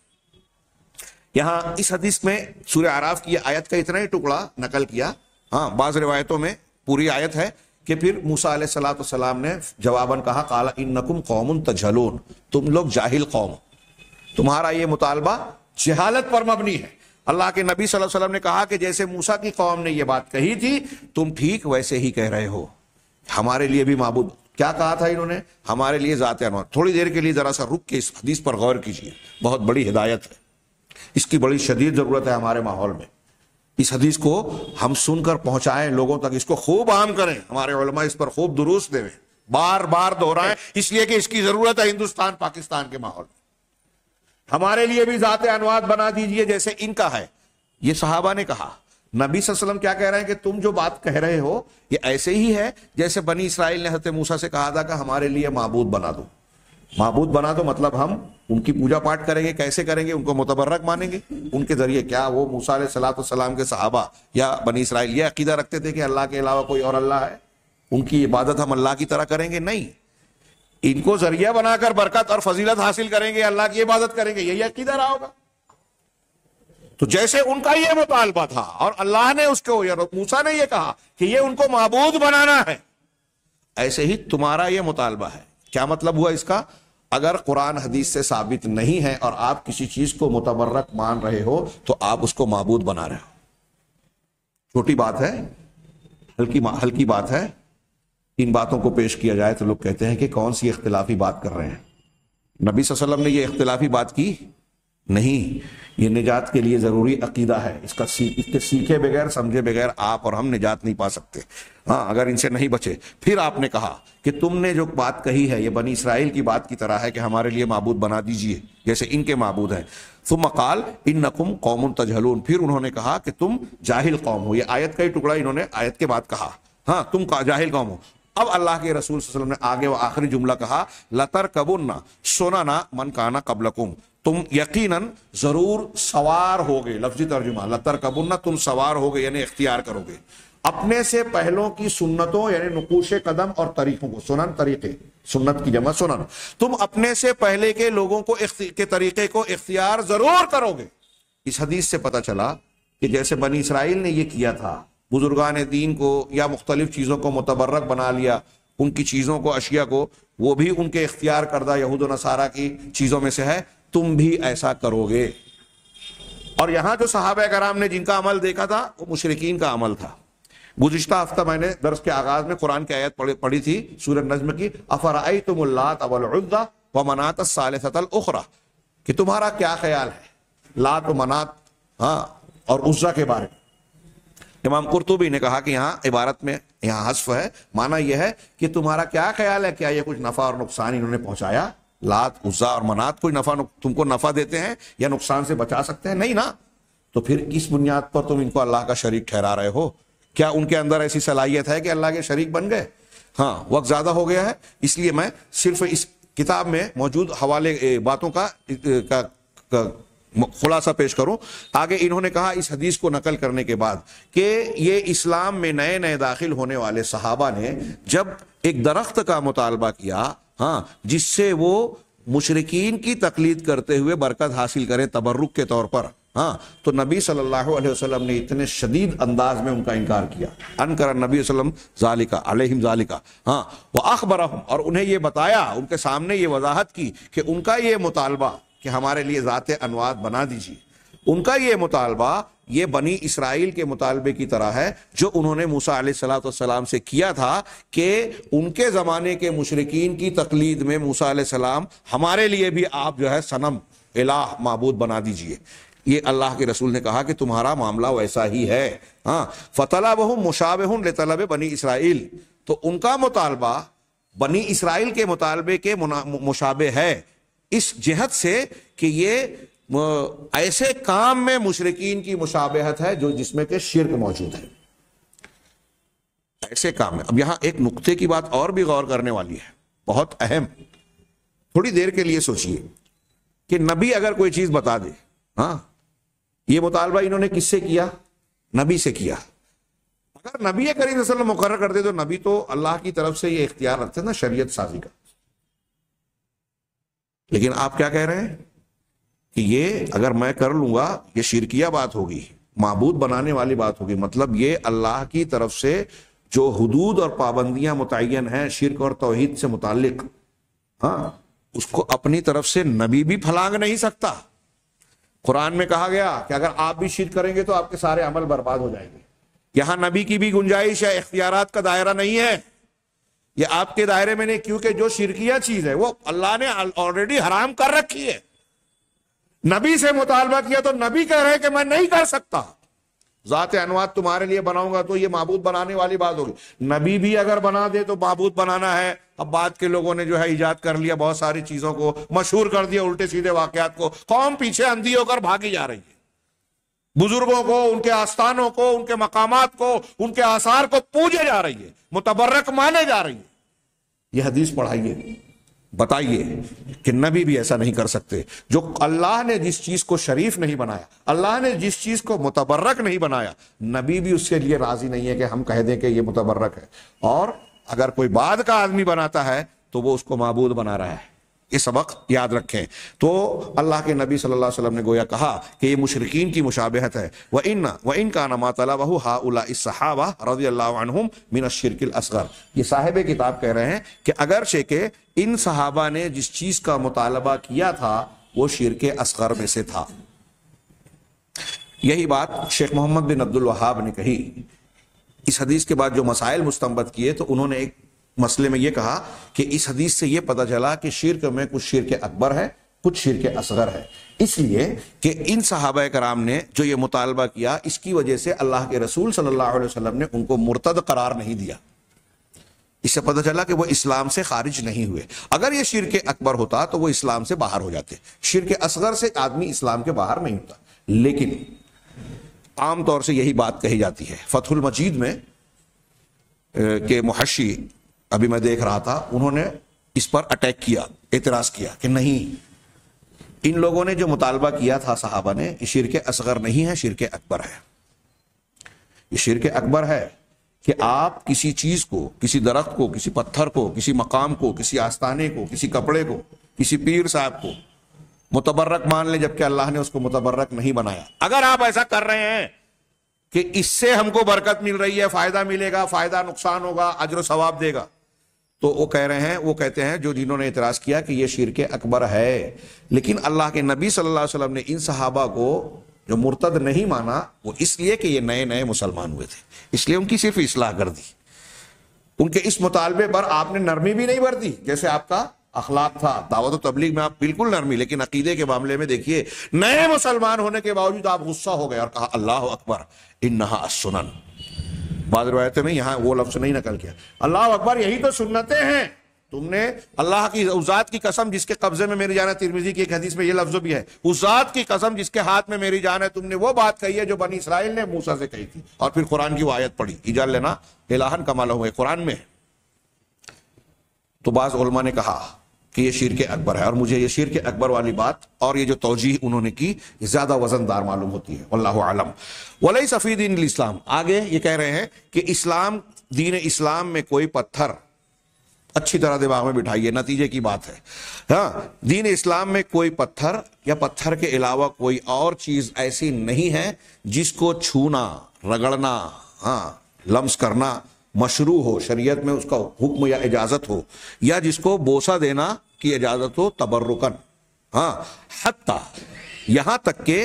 Speaker 1: یہاں اس حدیث میں سورہ اعراف کی آیت کا اتنا ہی ٹکڑا نقل کیا، ہاں بعض روایتوں میں پوری آیت ہے کہ پھر موسیٰ علیہ السلام نے جواباً کہا قال انکم قوم تجہلون، تم لوگ جاہل قوم، تمہارا یہ مطالبہ جہالت پر مبنی ہے۔ اللہ کے نبی صلی اللہ علیہ وسلم نے کہا کہ جیسے موسیٰ کی قوم نے یہ بات کہی تھی تم ٹھیک ویسے ہی کہہ رہے ہو، ہمارے لیے بھی معبود، کیا کہا تھا انہوں نے؟ ہمارے لیے ذات انوار۔ تھوڑی دیر کے لیے ذرا سا رک کے اس حدیث پر غور کیجیے، بہت بڑی ہدایت ہے، اس کی بڑی شدید ضرورت ہے ہمارے ماحول میں۔ اس حدیث کو ہم سن کر پہنچائیں لوگوں تک، اس کو خوب عام کریں، ہمارے علماء اس پر خوب دروس دیں، بار بار دہرائیں، اس لیے کہ اس کی ضرورت ہے ہندوستان پاکستان کے ماحول میں۔ ہمارے لیے بھی ذات انوار بنا دیجئے جیسے ان کا ہے۔ یہ صحابہ نے کہا، نبی صلی اللہ علیہ وسلم کیا کہہ رہے ہیں کہ تم جو بات کہہ رہے ہو یہ ایسے ہی ہے جیسے بنی اسرائیل نے حضرت موسیٰ سے کہا تھا کہ ہمارے لیے معبود بنا دو۔ معبود بنا دو مطلب ہم ان کی پوجا پاٹ کریں گے، کیسے کریں گے؟ ان کو متبرک مانیں گے، ان کے ذریعے۔ کیا وہ موسیٰ علیہ السلام کے صحابہ یا بنی اسرائیل یہ عقیدہ رکھتے تھے کہ اللہ کے علاوہ کوئی اور اللہ ہے، ان کی عبادت ہم اللہ کی طرح کریں گے؟ نہیں، ان کو ذریعہ بنا کر برکت اور فضیلت حاصل کریں گے، اللہ کی عبادت کریں گے، یہی عقیدہ رہا ہوگا۔ تو جیسے ان کا یہ مطالبہ تھا اور اللہ نے اس کو، یا موسیٰ نے یہ کہا کہ یہ ان کو معبود بنانا ہے، ایسے ہی تمہارا یہ مطالبہ ہے۔ کیا مطلب ہوا اس کا؟ اگر قرآن حدیث سے ثابت نہیں ہے اور آپ کسی چیز کو متبرک مان رہے ہو تو آپ اس کو معبود بنا رہے ہو۔ چھوٹی بات ہے، ہلکی بات ہے، ان باتوں کو پیش کیا جائے تو لوگ کہتے ہیں کہ کون سی اختلافی بات کر رہے ہیں۔ نبی صلی اللہ علیہ وسلم نے یہ اختلافی بات کی نہیں، یہ نجات کے لیے ضروری عقیدہ ہے، اس کے سیکھے بغیر سمجھے بغیر آپ اور ہم نجات نہیں پا سکتے، ہاں اگر ان سے نہیں بچے۔ پھر آپ نے کہا کہ تم نے جو بات کہی ہے یہ بنی اسرائیل کی بات کی طرح ہے کہ ہمارے لیے معبود بنا دیجئے جیسے ان کے معبود ہیں۔ ثم قال انکم قوم تجہلون، پھر انہوں نے کہا کہ تم جاہل قوم ہو۔ یہ آیت کا ہی ٹکڑا انہوں نے آیت کے بعد کہا، ہاں تم جاہل قوم ہو۔ اب اللہ کے رسول صلی اللہ علیہ وسلم نے آگے وہ آخری جملہ کہا لَتَرْكَبُنَّ سُنَنَ مَنْ كَانَ قَبْلَكُمْ، تم یقیناً ضرور سوار ہوگے، لفظی ترجمہ لَتَرْكَبُنَّ، تم سوار ہوگے یعنی اختیار کرو گے اپنے سے پہلوں کی سنتوں یعنی نقوش قدم اور طریقوں کو، سنن طریقے، سنت کی جمع سنن، تم اپنے سے پہلے کے لوگوں کو کے طریقے کو اختیار ضرور کرو گے۔ اس حدیث سے پتہ چلا کہ جیسے بنی اسرائیل نے یہ کیا تھا، بزرگان دین کو یا مختلف چیزوں کو متبرک بنا لیا، ان کی چیزوں کو، اشیاء کو، وہ بھی ان کے اختیار کردہ یہود و نصارہ کی چیزوں میں سے ہے، تم بھی ایسا کرو گے۔ اور یہاں جو صحابہ کرام نے جن کا عمل دیکھا تھا وہ مشرکین کا عمل تھا۔ گزشتہ ہفتہ میں نے درس کے آغاز میں قرآن کی آیت پڑھی تھی سورہ نجم کی، افرأیتم اللات والعزی ومناۃ الثالثۃ الاخری، کہ تمہارا کیا خیال ہے لات و منات، ہاں، اور عزیٰ کے بارے میں۔ امام قرطبی نے کہا کہ یہاں عبارت میں یہاں حذف ہے، معنی یہ ہے کہ تمہارا کیا خیال ہے، کیا یہ کچھ نفع اور نقصان انہوں نے پہنچایا؟ لات، عزیٰ اور منات کوئی نفع تم کو نفع دیتے ہیں یا نقصان سے بچا سکتے ہیں؟ نہیں نا، تو پھر کس بنیاد پر تم ان کو اللہ کا شریک ٹھہرا رہے ہو؟ کیا ان کے اندر ایسی صلاحیت ہے کہ اللہ کے شریک بن گئے؟ ہاں، وقت زیادہ ہو گیا ہے اس لیے میں صرف اس کتاب میں موجود حوالے باتوں کا خلاصہ پیش کروں۔ آگے انہوں نے کہا اس حدیث کو نقل کرنے کے بعد کہ یہ اسلام میں نئے نئے داخل ہونے والے صحابہ نے جب ایک درخت کا مطالبہ کیا، ہاں، جس سے وہ مشرکین کی تقلید کرتے ہوئے برکت حاصل کریں تبرک کے طور پر، ہاں، تو نبی صلی اللہ علیہ وسلم نے اتنے شدید انداز میں ان کا انکار کیا، انکر نبی صلی اللہ علیہ وسلم ذالک علیہم ذالک، ہاں، وأخبرہم، اور انہیں یہ بتایا، ان کے سامنے یہ وضاحت کی کہ ان کا یہ مطالبہ کہ ہمارے لیے ذات انوات بنا دیجیے، ان کا یہ مطالبہ یہ بنی اسرائیل کے مطالبے کی طرح ہے جو انہوں نے موسیٰ علیہ السلام سے کیا تھا کہ ان کے زمانے کے مشرکین کی تقلید میں موسیٰ علیہ السلام ہمارے لیے بھی آپ جو ہے صنم، الہ، معبود بنا دیجیے۔ یہ اللہ کے رسول نے کہا کہ تمہارا معاملہ ویسا ہی ہے، ہاں، فطلبہم مشابہ لطلب بنی اسرائیل، تو ان کا مطالبہ بنی اسرائیل کے مطالبے کے مشابہ ہے اس جہت سے کہ یہ ایسے کام میں مشرکین کی مشابہت ہے جو جس میں کہ شرک موجود ہے، ایسے کام میں۔ اب یہاں ایک نقطے کی بات اور بھی غور کرنے والی ہے، بہت اہم، تھوڑی دیر کے لیے سوچئے کہ نبی اگر کوئی چیز بتا دے، ہاں، یہ مطالبہ انہوں نے کس سے کیا؟ نبی سے کیا۔ اگر نبی کریم صلی اللہ علیہ وسلم مقرر کرتے تو نبی تو اللہ کی طرف سے یہ اختیار رکھتے نا شریعت سازی کا. لیکن آپ کیا کہہ رہے ہیں کہ یہ اگر میں کر لوں گا یہ شرکیہ بات ہوگی, معبود بنانے والی بات ہوگی. مطلب یہ اللہ کی طرف سے جو حدود اور پابندیاں متعین ہیں شرک اور توحید سے متعلق, ہاں, اس کو اپنی طرف سے نبی بھی پھلانگ نہیں سکتا. قرآن میں کہا گیا کہ اگر آپ بھی شرک کریں گے تو آپ کے سارے عمل برباد ہو جائیں گے. یہاں نبی کی بھی گنجائش ہے, اختیارات کا دائرہ نہیں ہے, یہ آپ کے دائرے میں نہیں, کیونکہ جو شرکیہ چیز ہے وہ اللہ نے آلریڈی حرام کر رکھی ہے. نبی سے مطالبہ کیا تو نبی کہہ رہے ہیں کہ میں نہیں کر سکتا, ذات انوات تمہارے لیے بناؤں گا, تو یہ معبود بنانے والی بات ہوگی. نبی بھی اگر بنا دے تو معبود بنانا ہے. اب بعد کے لوگوں نے جو ہے ایجاد کر لیا, بہت ساری چیزوں کو مشہور کر دیا, الٹے سیدھے واقعات کو. قوم پیچھے اندھی ہو کر بھاگی جا رہی ہے. بزرگوں کو, ان کے آستانوں کو, ان کے مقامات کو, ان کے آثار کو پوجے جا رہی ہے, متبرک مانے جا رہی ہے. یہ حدیث پڑھائیے, بتائیے کہ نبی بھی ایسا نہیں کر سکتے. جو اللہ نے جس چیز کو شریف نہیں بنایا, اللہ نے جس چیز کو متبرک نہیں بنایا, نبی بھی اس کے لیے راضی نہیں ہے کہ ہم کہہ دیں کہ یہ متبرک ہے. اور اگر کوئی بعد کا آدمی بناتا ہے تو وہ اس کو معبود بنا رہا ہے. یہ سبق یاد رکھیں. تو اللہ کے نبی صلی اللہ علیہ وسلم نے گویا کہا کہ یہ مشرکین کی مشابہت ہے. وَإِن كَانَ مَا طَلَبَهُ هَؤُلَاءِ الصَّحَابَةُ رضی اللہ عنہم من الشرک الاصغر. یہ صاحب کتاب کہہ رہے ہیں کہ اگرچہ کہ ان صحابہ نے جس چیز کا مطالبہ کیا تھا وہ شرک اصغر میں سے تھا. یہی بات شیخ محمد بن عبد الوہاب نے کہی. اس حدیث کے بعد جو مسائل مستنبط کیے تو انہوں نے ایک مسئلے میں یہ کہا کہ اس حدیث سے یہ پتہ چلا کہ شرک میں کچھ شرک اکبر ہے, کچھ شرک اصغر ہے. اس لیے کہ ان صحابہ کرام نے جو یہ مطالبہ کیا, اس کی وجہ سے اللہ کے رسول صلی اللہ علیہ وسلم نے ان کو مرتد قرار نہیں دیا. اس سے پتہ چلا کہ وہ اسلام سے خارج نہیں ہوئے. اگر یہ شرک اکبر ہوتا تو وہ اسلام سے باہر ہو جاتے. شرک اصغر سے آدمی اسلام کے باہر نہیں ہوتا. لیکن عام طور سے یہی بات کہی جاتی ہے. فتح المجید میں کہ محشی, ابھی میں دیکھ رہا تھا, انہوں نے اس پر اٹیک کیا, اعتراض کیا کہ نہیں, ان لوگوں نے جو مطالبہ کیا تھا صحابہ نے, یہ شرک اصغر نہیں ہے, شرک اکبر ہے. یہ شرک اکبر ہے کہ آپ کسی چیز کو, کسی درخت کو, کسی پتھر کو, کسی مقام کو, کسی آستانے کو, کسی کپڑے کو, کسی پیر صاحب کو متبرک مان لیں, جبکہ اللہ نے اس کو متبرک نہیں بنایا. اگر آپ ایسا کر رہے ہیں کہ اس سے ہم کو برکت مل رہی ہے, فائدہ ملے گا, فائدہ نقصان ہوگا, اجر و ثواب دے گا, تو وہ کہتے ہیں جو جنہوں نے اعتراض کیا کہ یہ شرک اکبر ہے. لیکن اللہ کے نبی صلی اللہ علیہ وسلم نے ان صحابہ کو جو مرتد نہیں مانا, وہ اس لیے کہ یہ نئے نئے مسلمان ہوئے تھے, اس لیے ان کی صرف اصلاح کر دی. ان کے اس مطالبے پر آپ نے نرمی بھی نہیں برتی, جیسے آپ کا اخلاق تھا. دعوت و تبلیغ میں آپ بالکل نرمی, لیکن عقیدے کے معاملے میں دیکھیے, نئے مسلمان ہونے کے باوجود آپ غصہ ہو گئے اور کہا اللہ اکبر انہا السنن. بعض روایتوں میں یہاں وہ لفظ نہیں نقل کیا, اللہ اکبر یہی تو سنتیں ہیں. تم نے اللہ کی اس ذات کی قسم جس کے قبضے میں میری جان ہے, ترمذی کی ایک حدیث میں یہ لفظ بھی ہے, اس ذات کی قسم جس کے ہاتھ میں میری جان ہے, تم نے وہ بات کہی ہے جو بنی اسرائیل نے موسیٰ سے کہی تھی. اور پھر قرآن کی وہ آیت پڑھی, اجعل لنا الہا کما لہم, قرآن میں. تو بعض علماء نے کہا کہ یہ شرک اکبر ہے, اور مجھے یہ شرک اکبر والی بات اور یہ جو توجیہ انہوں نے کی زیادہ وزندار معلوم ہوتی ہے. واللہ اعلم. ولیس فی دین الاسلام, آگے یہ کہہ رہے ہیں کہ اسلام, دین اسلام میں کوئی پتھر, اچھی طرح دماغ میں بٹھائیے, نتیجے کی بات ہے, ہاں, دین اسلام میں کوئی پتھر یا پتھر کے علاوہ کوئی اور چیز ایسی نہیں ہے جس کو چھونا, رگڑنا, ہاں, لمس کرنا مشروع ہو, شریعت میں اس کا حکم یا اجازت ہو, یا جس کو بوسہ دینا کی اجازت ہو تبرکن. ہاں, حتیٰ یہاں تک کہ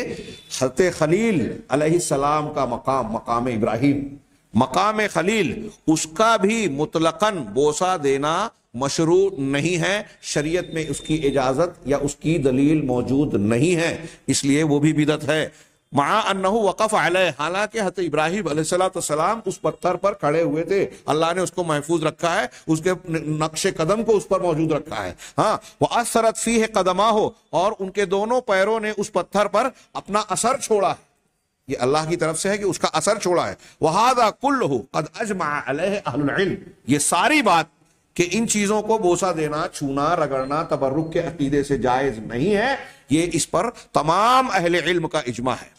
Speaker 1: حضرت خلیل علیہ السلام کا مقام, مقام ابراہیم, مقام خلیل, اس کا بھی مطلقاً بوسہ دینا مشروع نہیں ہے. شریعت میں اس کی اجازت یا اس کی دلیل موجود نہیں ہے, اس لیے وہ بھی بدعت ہے. مع انہ وقف علیہ, حالانکہ حضرت ابراہیم علیہ السلام اس پتھر پر کھڑے ہوئے تھے, اللہ نے اس کو محفوظ رکھا ہے, اس کے نقش قدم کو اس پر موجود رکھا ہے. ہاں, وَأَثَّرَتْ فِيهِ قَدَمَاهُ, اور ان کے دونوں پیروں نے اس پتھر پر اپنا اثر چھوڑا ہے. یہ اللہ کی طرف سے ہے کہ اس کا اثر چھوڑا ہے. وَهَذَا كُلُّهُ قَدْ أَجْمَعَ عَلَيْهِ أَهْلُ الْعِلْمِ, یہ ساری بات کہ ان چیزوں کو بوسہ دینا, چھونا, رگڑنا تبرک کے عقیدے سے جائز نہیں ہے, یہ اس پر تمام اہل علم کا اجماع ہے.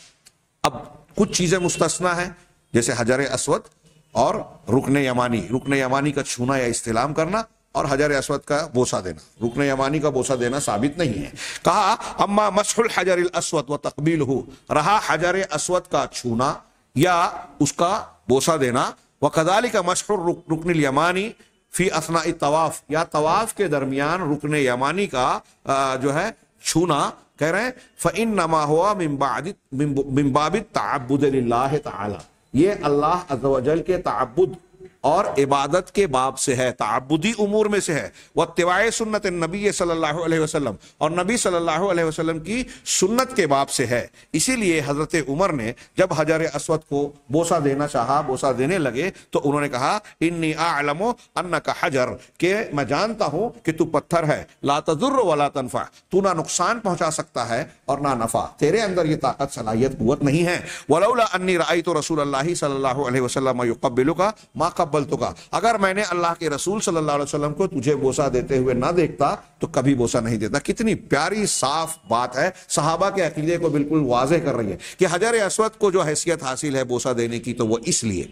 Speaker 1: اب کچھ چیزیں مستثنا ہیں, جیسے حجر اسود, اور رکن یمانی کا چھونا یا استلام کرنا اور حجر اسود کا بوسہ دینا. رکن یمانی کا بوسہ دینا ثابت نہیں ہے. کہا اما مسح الحجر الاسود وتقبیلہ، رہا حجر اسود کا چھونا یا اس کا بوسہ دینا، وکذالک مسح الرکن الیمانی فی اثناء الطواف، یا طواف کے درمیان رکن یمانی کا جو ہے چھونا، کہہ رہے ہیں فإنما هو من باب التعبد للہ تعالی، یہ اللہ عز و جل کے تعبد اور عبادت کے باب سے ہے، تعبدی امور میں سے ہے. واتباع سنت النبی صلی اللہ علیہ وسلم، اور نبی صلی اللہ علیہ وسلم کی سنت کے باب سے ہے. اسی لیے حضرت عمر نے جب حجر اسود کو بوسہ دینا چاہا، بوسہ دینے لگے، تو انہوں نے کہا انی اعلم انک حجر، کہ میں جانتا ہوں کہ تو پتھر ہے، لا تضر ولا تنفع، تو نہ نقصان پہنچا سکتا ہے اور نہ نفع، تیرے اندر یہ طاقت صلاحیت قوت نہیں ہے. ولولا انی رأیت رسول اللہ صلی اللہ علیہ وسلم یقبلک ما قبلتک، اگر میں نے اللہ کے رسول صلی اللہ علیہ وسلم کو تجھے بوسہ دیتے ہوئے نہ دیکھتا تو کبھی بوسہ نہیں دیتا. کتنی پیاری صاف بات ہے، صحابہ کے عقیدے کو بالکل واضح کر رہی ہے کہ حجر اسود کو جو حیثیت حاصل ہے بوسہ دینے کی، تو وہ اس لیے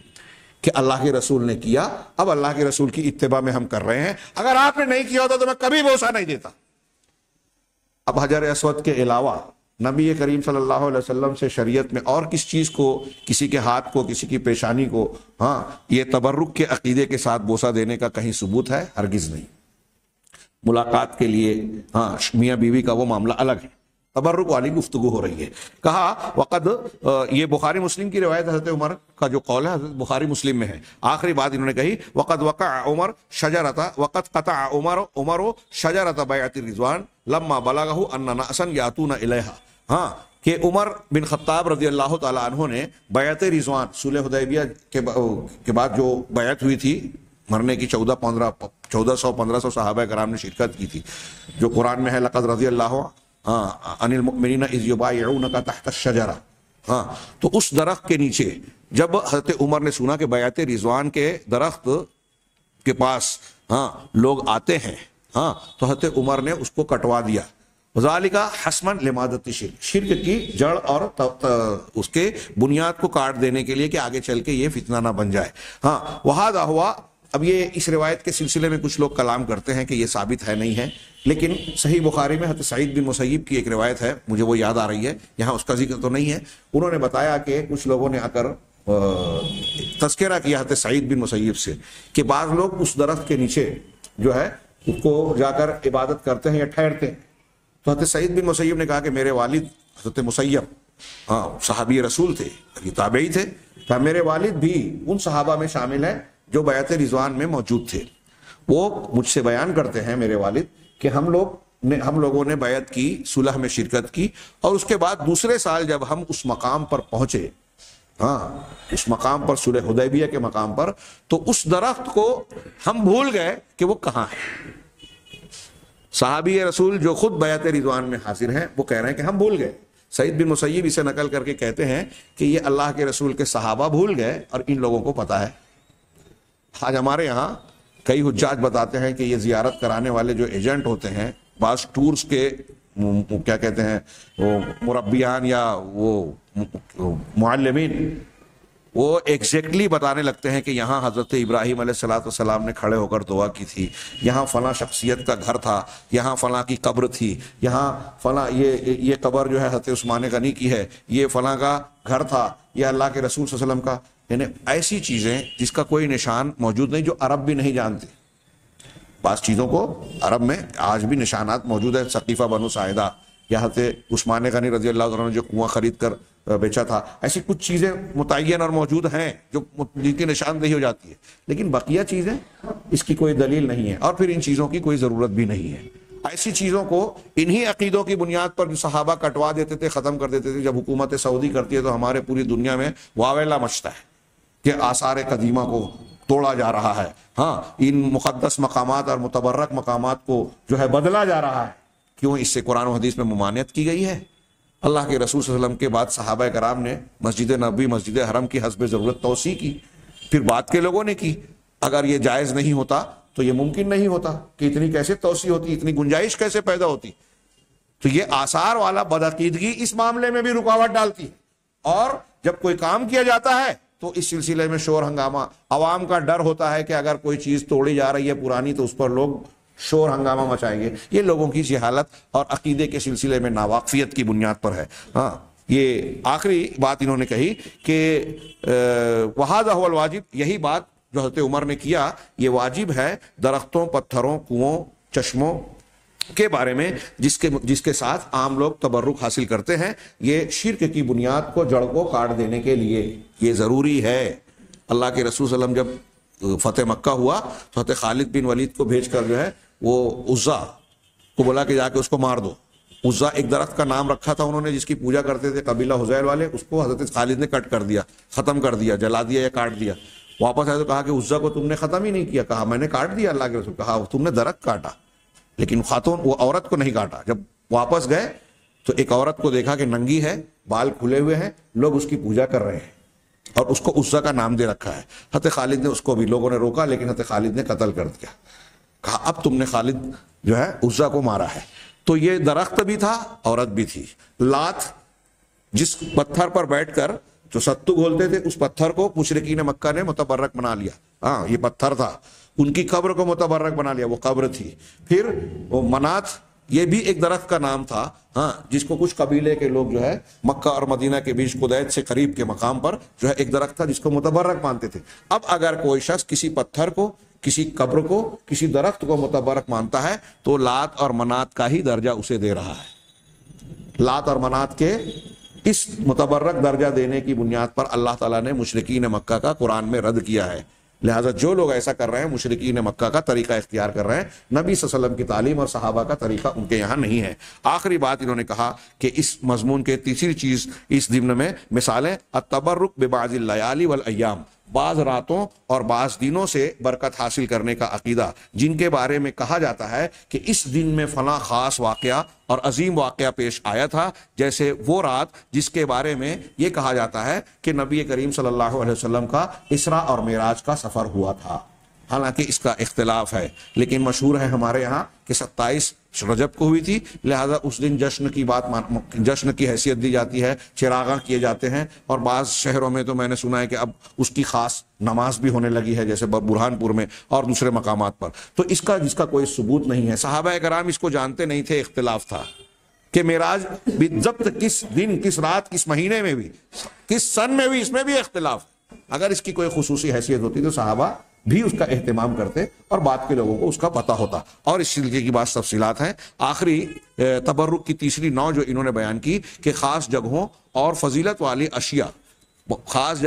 Speaker 1: کہ اللہ کے رسول نے کیا، اب اللہ کے رسول کی اتباع میں ہم کر رہے ہیں. اگر آپ نے نہیں کیا ہوتا تو میں کبھی بوسہ نہیں دیتا. اب حجر اسود کے علاوہ نبی کریم صلی اللہ علیہ وسلم سے شریعت میں اور کس چیز کو، کسی کے ہاتھ کو، کسی کی پیشانی کو، یہ تبرک کے عقیدے کے ساتھ بوسہ دینے کا کہیں ثبوت ہے؟ ہرگز نہیں. ملاقات کے لیے میاں بیوی کا وہ معاملہ الگ ہے، تبرک والی گفتگو ہو رہی ہے. کہا وقد، یہ بخاری مسلم کی روایت، حضرت عمر کا جو قول ہے حضرت بخاری مسلم میں ہے. آخری بات انہوں نے کہی وقد وقع عمر شجرۃ، وقد قطع عمر شجرۃ بیعۃ الرضوان لما بلغہ ان ناسا یاتون الیہا، کہ عمر بن خطاب رضی اللہ تعالیٰ عنہ نے بیعت رضوان، صلح حدیبیہ کے بعد جو بیعت ہوئی تھی، مرنے کی 1400-1500 صحابہ کرام نے شرکت کی تھی، جو قرآن میں ہے لقد رضی اللہ عن المؤمنین اذ یبایعونک تحت الشجرہ. تو اس درخت کے نیچے جب حضرت عمر نے سنا کہ بیعت رضوان کے درخت کے پاس لوگ آتے ہیں، تو حضرت عمر نے اس کو کٹوا دیا. وذالک حسما لمادۃ الشرک، شرک کی جڑ اور اس کے بنیاد کو کاٹ دینے کے لیے کہ آگے چل کے یہ فتنہ نہ بن جائے. وہذا ہوا. اب یہ اس روایت کے سلسلے میں کچھ لوگ کلام کرتے ہیں کہ یہ ثابت ہے نہیں ہے، لیکن صحیح بخاری میں حضرت سعید بن مسیب کی ایک روایت ہے، مجھے وہ یاد آ رہی ہے، یہاں اس کا ذکر تو نہیں ہے. انہوں نے بتایا کہ کچھ لوگوں نے آ کر تذکرہ کیا حضرت سعید بن مسیب سے کہ بعض لوگ اس درخت کے نیچے جو ہے اس کو جا کر عبادت کرتے ہیں یا ٹھہرتے ہیں. تو حضرت سعید بن مسیب نے کہا کہ میرے والد حضرت مسیب صحابی رسول تھے، یہ تابعی تھے، کہ میرے والد بھی ان صحابہ میں شامل ہیں جو بیعت رضوان میں موجود تھے. وہ مجھ سے بیان کرتے ہیں میرے والد کہ ہم لوگوں نے بیعت کی، صلح میں شرکت کی، اور اس کے بعد دوسرے سال جب ہم اس مقام پر پہنچے، اس مقام پر، صلح حدیبیہ کے مقام پر، تو اس درخت کو ہم بھول گئے کہ وہ کہاں ہے. صحابی رسول جو خود بیعت رضوان میں حاضر ہیں وہ کہہ رہے ہیں کہ ہم بھول گئے. سعید بن مسیب اسے نقل کر کے کہتے ہیں کہ یہ اللہ کے رسول کے صحابہ بھول گئے اور ان لوگوں کو پتا ہے. آج ہمارے یہاں کئی حجاج بتاتے ہیں کہ یہ زیارت کرانے والے جو ایجنٹ ہوتے ہیں، بعض ٹورز کے کیا کہتے ہیں وہ مربیان یا وہ معلمین، وہ ایگزیکٹلی بتانے لگتے ہیں کہ یہاں حضرت ابراہیم علیہ السلام نے کھڑے ہو کر دعا کی تھی، یہاں فلاں شخصیت کا گھر تھا، یہاں فلاں کی قبر تھی، یہاں فلاں یہ قبر جو ہے حضرت عثمان غنی کی ہے، یہ فلاں کا گھر تھا، یہ اللہ کے رسول صلی اللہ علیہ وسلم کا. یعنی ایسی چیزیں جس کا کوئی نشان موجود نہیں، جو عرب بھی نہیں جانتے. بعض چیزوں کو عرب میں آج بھی نشانات موجود ہیں. ثقیفہ بنو ساعدہ یا حضرت عثمان غنی رضی اللہ عنہ نے جو کنواں خرید کر بیچا تھا، ایسی کچھ چیزیں متعین اور موجود ہیں جو جن کی نشاندہی ہو جاتی ہے، لیکن بقیہ چیزیں اس کی کوئی دلیل نہیں ہے اور پھر ان چیزوں کی کوئی ضرورت بھی نہیں ہے. ایسی چیزوں کو انہی عقیدوں کی بنیاد پر جو صحابہ کٹوا دیتے تھے، ختم کر دیتے تھے. جب حکومت سعودی کرتی ہے تو ہمارے پوری دنیا میں واویلا مچتا ہے کہ آثار قدیمہ کو توڑا جا رہا ہے، ان مقدس مقامات اور متبرک مقامات کو جو ہے بدلا جا رہا ہے. کیوں؟ اس سے قرآن و حدیث میں ممانعت کی گئی ہے. اللہ کے رسول صلی اللہ علیہ وسلم کے بعد صحابہ کرام نے مسجد نبوی، مسجد حرم کی حسب ضرورت توسیع کی، پھر بعد کے لوگوں نے کی. اگر یہ جائز نہیں ہوتا تو یہ ممکن نہیں ہوتا کہ اتنی کیسے توسیع ہوتی، اتنی گنجائش کیسے پیدا ہوتی. تو یہ آثار والا بدعقیدگی اس معاملے میں بھی رکاوٹ ڈالتی ہے. اور جب کوئی کام کیا جاتا ہے تو اس سلسلے میں شور ہنگامہ، عوام کا ڈر ہوتا ہے کہ اگر کوئی چیز توڑی جا رہی ہے پرانی تو اس پر لوگ شور ہنگامہ مچائیں گے. یہ لوگوں کی جہالت اور عقیدے کے سلسلے میں ناواقفیت کی بنیاد پر ہے. ہاں، یہ آخری بات انہوں نے کہی کہ وَهَذَا هُوَ الْوَاجِبُ، یہی بات جو حضرت عمر نے کیا یہ واجب ہے درختوں، پتھروں، کنووں، چشموں کے بارے میں جس کے ساتھ عام لوگ تبرک حاصل کرتے ہیں. یہ شرک کی بنیاد کو، جڑ کو کاٹ دینے کے لیے یہ ضروری ہے. اللہ کے رسول صلی اللہ علیہ وسلم جب فتح مکہ ہوا تو حضرت خالد بن ولید کو بھیج کر جو ہے وہ عزا کو بولا کہ جا کے اس کو مار دو. عزا ایک درخت کا نام رکھا تھا انہوں نے جس کی پوجا کرتے تھے قبیلہ حذیل والے، اس کو حضرت خالد نے کٹ کر دیا، ختم کر دیا، جلا دیا یا کاٹ دیا. واپس آئے تو کہا کہ عزا کو تم نے ختم ہی نہیں کیا. کہا میں نے کاٹ دیا. اللہ کے رسول کہا تم نے درخت کاٹا لیکن خاتون وہ عورت کو نہیں کاٹا. جب واپس گئے تو ایک عورت کو دیکھا کہ ننگی ہے، بال کھلے ہوئے ہیں، لوگ اس کی پوجا کر رہے ہیں اور اس کو عزا کا نام دے رکھا ہے. حضرت خالد نے اس کو بھی، لوگوں نے روکا لیکن حضرت خالد نے قتل کر دیا. کہا اب تم نے خالد جو ہے عزا کو مارا ہے. تو یہ درخت بھی تھا، عورت بھی تھی. لات جس پتھر پر بیٹھ کر جو ستو گھولتے تھے اس پتھر کو مشرکین مکہ نے متبرک بنا لیا. ہاں، یہ پتھر تھا، ان کی قبر کو متبرک بنا لیا، وہ قبر تھی. پھر وہ منات، یہ بھی ایک درخت کا نام تھا، ہاں، جس کو کچھ قبیلے کے لوگ جو ہے مکہ اور مدینہ کے بیچ قدید سے قریب کے مقام پر جو ہے ایک درخت تھا جس کو متبرک مانتے تھے. اب اگر کوئی شخص کسی پتھر کو، کسی قبر کو، کسی درخت کو متبرک مانتا ہے تو لات اور منات کا ہی درجہ اسے دے رہا ہے. لات اور منات کے اس متبرک درجہ دینے کی بنیاد پر اللہ تعالیٰ نے مشرکین مکہ کا قرآن میں رد کیا ہے. لہٰذا جو لوگ ایسا کر رہے ہیں مشرکین مکہ کا طریقہ اختیار کر رہے ہیں، نبی صلی اللہ علیہ وسلم کی تعلیم اور صحابہ کا طریقہ ان کے یہاں نہیں ہے. آخری بات انہوں نے کہا کہ اس مضمون کے تیسری چیز اس ضمن میں مثالیں التبرک ببعض اللیالی والایام، بعض راتوں اور بعض دنوں سے برکت حاصل کرنے کا عقیدہ، جن کے بارے میں کہا جاتا ہے کہ اس دن میں فلاں خاص واقعہ اور عظیم واقعہ پیش آیا تھا، جیسے وہ رات جس کے بارے میں یہ کہا جاتا ہے کہ نبی کریم صلی اللہ علیہ وسلم کا اسراء اور معراج کا سفر ہوا تھا. حالانکہ اس کا اختلاف ہے لیکن مشہور ہے ہمارے یہاں کہ 27 رجب کو ہوئی تھی. لہذا اس دن جشن کی حیثیت دی جاتی ہے، چراغاں کیے جاتے ہیں، اور بعض شہروں میں تو میں نے سنا ہے کہ اب اس کی خاص نماز بھی ہونے لگی ہے جیسے برہان پور میں اور دوسرے مقامات پر. تو جس کا کوئی ثبوت نہیں ہے. صحابہ کرام اس کو جانتے نہیں تھے، اختلاف تھا کہ معراج بالضبط کس دن، کس رات، کس مہینے میں بھی، کس سن میں بھی، اس میں بھی اختلاف. اگر اس کی کوئی خصوصی حیثیت ہوتی تو صحابہ بھی اس کا اہتمام کرتے اور بعد کے لوگوں کو اس کا پتہ ہوتا. اور اس سلسلے کی بات تفصیلات ہیں. آخری تبرک کی تیسری نوع جو انہوں نے بیان کی کہ خاص جگہوں اور فضیلت والی اشیاء،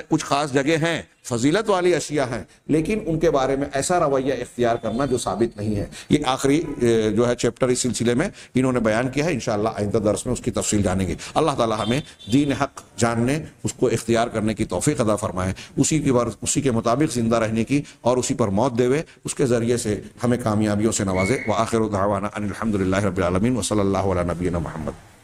Speaker 1: کچھ خاص جگہ ہیں، فضیلت والی اشیاء ہیں، لیکن ان کے بارے میں ایسا رویہ اختیار کرنا جو ثابت نہیں ہے. یہ آخری جو ہے چیپٹر اس سلسلے میں انہوں نے بیان کیا ہے. انشاءاللہ آئندہ درس میں اس کی تفصیل جانیں گے. اللہ تعالی ہمیں دین حق جاننے، اس کو اختیار کرنے کی توفیق عطا فرمائے، اسی کے مطابق زندہ رہنے کی اور اسی پر موت دے، اس کے ذریعے سے ہمیں کامیابیوں سے نوازے. وآخر دعوانا ان الحمد للہ رب العالمین وصلی اللہ علی نبینا محمد.